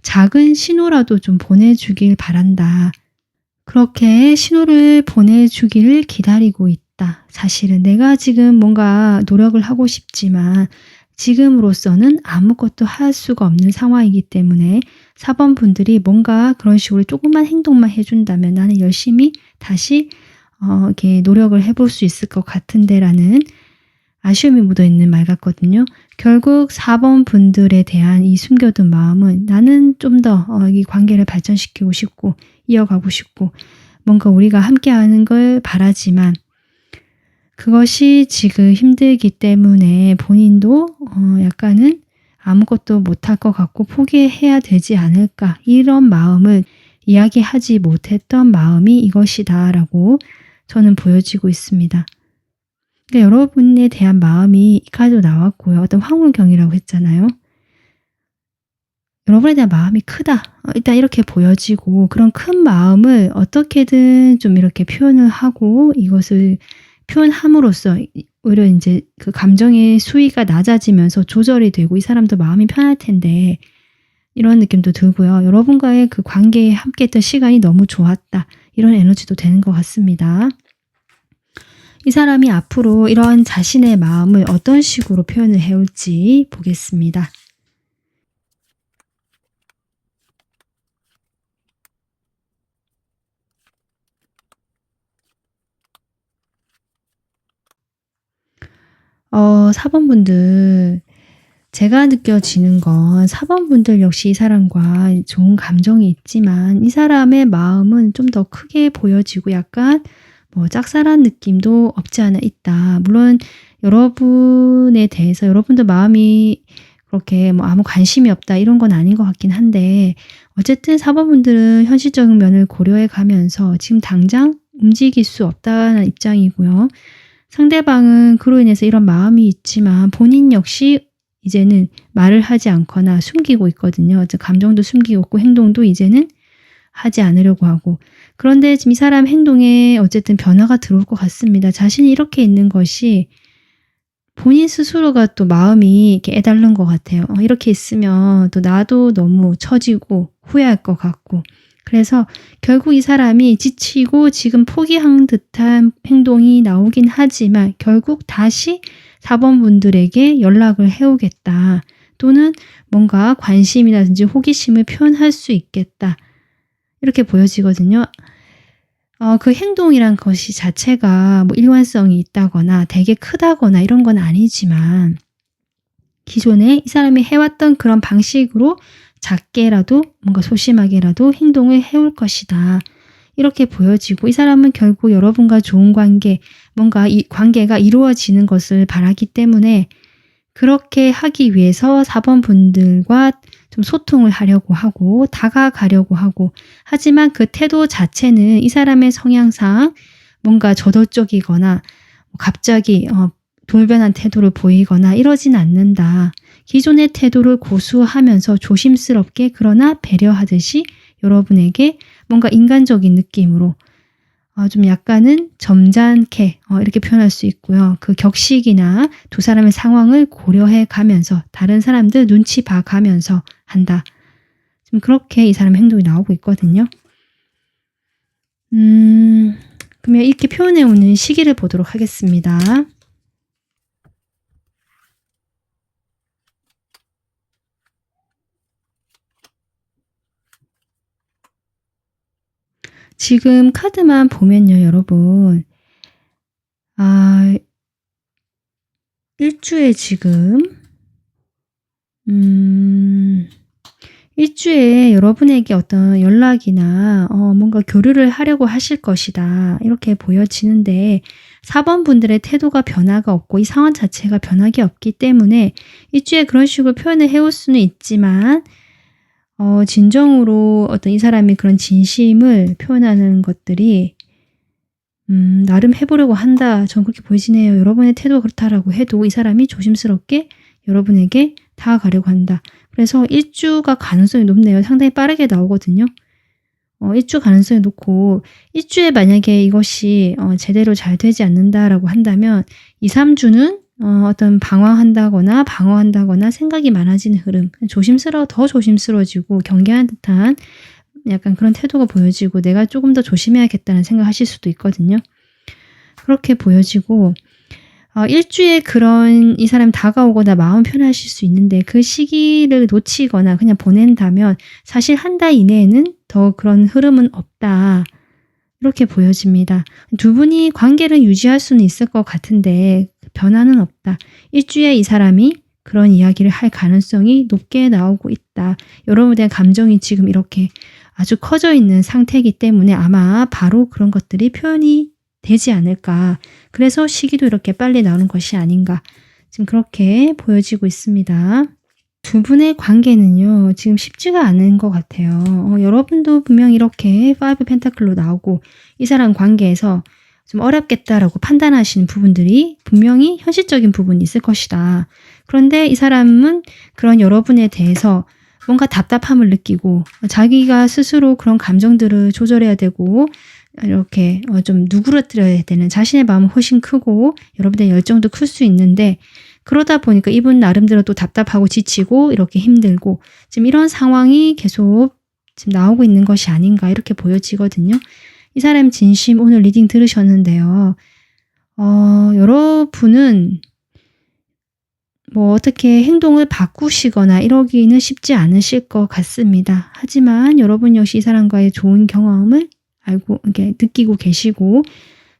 작은 신호라도 좀 보내주길 바란다. 그렇게 신호를 보내주기를 기다리고 있다. 사실은 내가 지금 뭔가 노력을 하고 싶지만 지금으로서는 아무것도 할 수가 없는 상황이기 때문에 4번 분들이 뭔가 그런 식으로 조금만 행동만 해준다면 나는 열심히 다시 이렇게 노력을 해볼 수 있을 것 같은데라는 아쉬움이 묻어있는 말 같거든요. 결국 4번 분들에 대한 이 숨겨둔 마음은 나는 좀 더 이 관계를 발전시키고 싶고 이어가고 싶고 뭔가 우리가 함께하는 걸 바라지만 그것이 지금 힘들기 때문에 본인도 약간은 아무것도 못할 것 같고 포기해야 되지 않을까 이런 마음을 이야기하지 못했던 마음이 이것이다라고 저는 보여지고 있습니다. 그러니까 여러분에 대한 마음이 이 카드로 나왔고요. 어떤 황홀경이라고 했잖아요. 여러분에 대한 마음이 크다. 일단 이렇게 보여지고 그런 큰 마음을 어떻게든 좀 이렇게 표현을 하고 이것을 표현함으로써 오히려 이제 그 감정의 수위가 낮아지면서 조절이 되고 이 사람도 마음이 편할 텐데 이런 느낌도 들고요. 여러분과의 그 관계에 함께했던 시간이 너무 좋았다. 이런 에너지도 되는 것 같습니다. 이 사람이 앞으로 이런 자신의 마음을 어떤 식으로 표현을 해올지 보겠습니다. 어 4번 분들 제가 느껴지는 건 4번 분들 역시 이 사람과 좋은 감정이 있지만 이 사람의 마음은 좀 더 크게 보여지고 약간 짝사랑 느낌도 없지 않아 있다. 물론 여러분에 대해서 여러분들 마음이 그렇게 아무 관심이 없다 이런 건 아닌 것 같긴 한데 어쨌든 4번 분들은 현실적인 면을 고려해 가면서 지금 당장 움직일 수 없다는 입장이고요. 상대방은 그로 인해서 이런 마음이 있지만 본인 역시 이제는 말을 하지 않거나 숨기고 있거든요. 감정도 숨기고 있고 행동도 이제는 하지 않으려고 하고. 그런데 지금 이 사람 행동에 어쨌든 변화가 들어올 것 같습니다. 자신이 이렇게 있는 것이 본인 스스로가 또 마음이 이렇게 애달른 것 같아요. 이렇게 있으면 또 나도 너무 처지고 후회할 것 같고. 그래서 결국 이 사람이 지치고 지금 포기한 듯한 행동이 나오긴 하지만 결국 다시 4번 분들에게 연락을 해오겠다. 또는 뭔가 관심이라든지 호기심을 표현할 수 있겠다. 이렇게 보여지거든요. 그 행동이란 것이 자체가 일관성이 있다거나 되게 크다거나 이런 건 아니지만 기존에 이 사람이 해왔던 그런 방식으로 작게라도 뭔가 소심하게라도 행동을 해올 것이다. 이렇게 보여지고 이 사람은 결국 여러분과 좋은 관계, 뭔가 이 관계가 이루어지는 것을 바라기 때문에 그렇게 하기 위해서 4번 분들과 좀 소통을 하려고 하고 다가가려고 하고 하지만 그 태도 자체는 이 사람의 성향상 뭔가 저돌적이거나 갑자기 돌변한 태도를 보이거나 이러진 않는다. 기존의 태도를 고수하면서 조심스럽게 그러나 배려하듯이 여러분에게 뭔가 인간적인 느낌으로 좀 약간은 점잖게 이렇게 표현할 수 있고요. 그 격식이나 두 사람의 상황을 고려해 가면서 다른 사람들 눈치 봐 가면서 한다. 좀 그렇게 이 사람의 행동이 나오고 있거든요. 그러면 이렇게 표현해 오는 시기를 보도록 하겠습니다. 지금 카드만 보면요, 여러분. 일주에 지금 일주에 여러분에게 어떤 연락이나 뭔가 교류를 하려고 하실 것이다. 이렇게 보여지는데 4번 분들의 태도가 변화가 없고 이 상황 자체가 변하기 없기 때문에 일주에 그런 식으로 표현을 해올 수는 있지만 진정으로 어떤 이 사람이 그런 진심을 표현하는 것들이 나름 해보려고 한다. 전 그렇게 보이시네요. 여러분의 태도가 그렇다라고 해도 이 사람이 조심스럽게 여러분에게 다가가려고 한다. 그래서 일주가 가능성이 높네요. 상당히 빠르게 나오거든요. 일주 가능성을 놓고 일주에 만약에 이것이 제대로 잘 되지 않는다라고 한다면 2-3주는 어떤 방황한다거나 생각이 많아지는 흐름, 더 조심스러워지고 경계하는 듯한 약간 그런 태도가 보여지고 내가 조금 더 조심해야겠다는 생각하실 수도 있거든요. 그렇게 보여지고 일주에 그런 이 사람이 다가오거나 마음 편하실 수 있는데 그 시기를 놓치거나 그냥 보낸다면 사실 한 달 이내에는 더 그런 흐름은 없다. 이렇게 보여집니다. 두 분이 관계를 유지할 수는 있을 것 같은데 변화는 없다. 일주에 이 사람이 그런 이야기를 할 가능성이 높게 나오고 있다. 여러분에 대한 감정이 지금 이렇게 아주 커져 있는 상태이기 때문에 아마 바로 그런 것들이 표현이 되지 않을까. 그래서 시기도 이렇게 빨리 나오는 것이 아닌가. 지금 그렇게 보여지고 있습니다. 두 분의 관계는요, 지금 쉽지가 않은 것 같아요. 여러분도 분명 이렇게 5 펜타클로 나오고 이 사람 관계에서 좀 어렵겠다라고 판단하시는 부분들이 분명히 현실적인 부분이 있을 것이다. 그런데 이 사람은 그런 여러분에 대해서 뭔가 답답함을 느끼고 자기가 스스로 그런 감정들을 조절해야 되고 이렇게 좀 누그러뜨려야 되는 자신의 마음은 훨씬 크고 여러분의 열정도 클 수 있는데 그러다 보니까 이분 나름대로 또 답답하고 지치고 이렇게 힘들고 지금 이런 상황이 계속 지금 나오고 있는 것이 아닌가 이렇게 보여지거든요. 이 사람 진심 오늘 리딩 들으셨는데요. 여러분은 뭐 어떻게 행동을 바꾸시거나 이러기는 쉽지 않으실 것 같습니다. 하지만 여러분 역시 이 사람과의 좋은 경험을 알고 이렇게 느끼고 계시고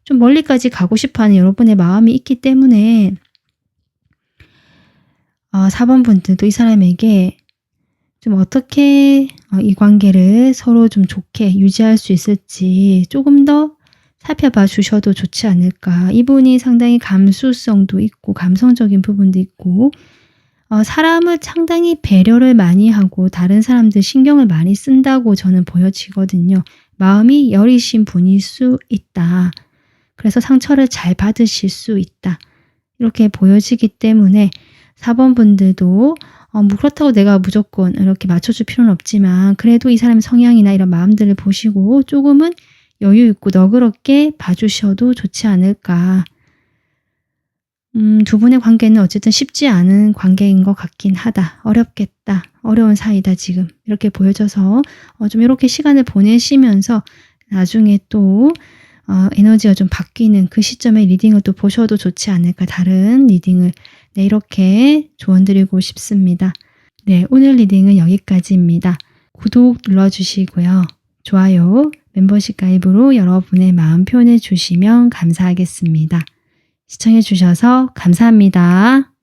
좀 멀리까지 가고 싶어하는 여러분의 마음이 있기 때문에 4번 분들도 이 사람에게 좀 어떻게 이 관계를 서로 좀 좋게 유지할 수 있을지 조금 더 살펴봐 주셔도 좋지 않을까. 이분이 상당히 감수성도 있고 감성적인 부분도 있고 사람을 상당히 배려를 많이 하고 다른 사람들 신경을 많이 쓴다고 저는 보여지거든요. 마음이 여리신 분일 수 있다. 그래서 상처를 잘 받으실 수 있다. 이렇게 보여지기 때문에 4번 분들도 뭐 그렇다고 내가 무조건 이렇게 맞춰줄 필요는 없지만 그래도 이 사람의 성향이나 이런 마음들을 보시고 조금은 여유 있고 너그럽게 봐주셔도 좋지 않을까. 두 분의 관계는 어쨌든 쉽지 않은 관계인 것 같긴 하다. 어렵겠다. 어려운 사이다 지금. 이렇게 보여져서 좀 이렇게 시간을 보내시면서 나중에 또 에너지가 좀 바뀌는 그 시점에 리딩을 또 보셔도 좋지 않을까. 다른 리딩을. 네, 이렇게 조언 드리고 싶습니다. 네, 오늘 리딩은 여기까지입니다. 구독 눌러주시고요. 좋아요, 멤버십 가입으로 여러분의 마음 표현해 주시면 감사하겠습니다. 시청해 주셔서 감사합니다.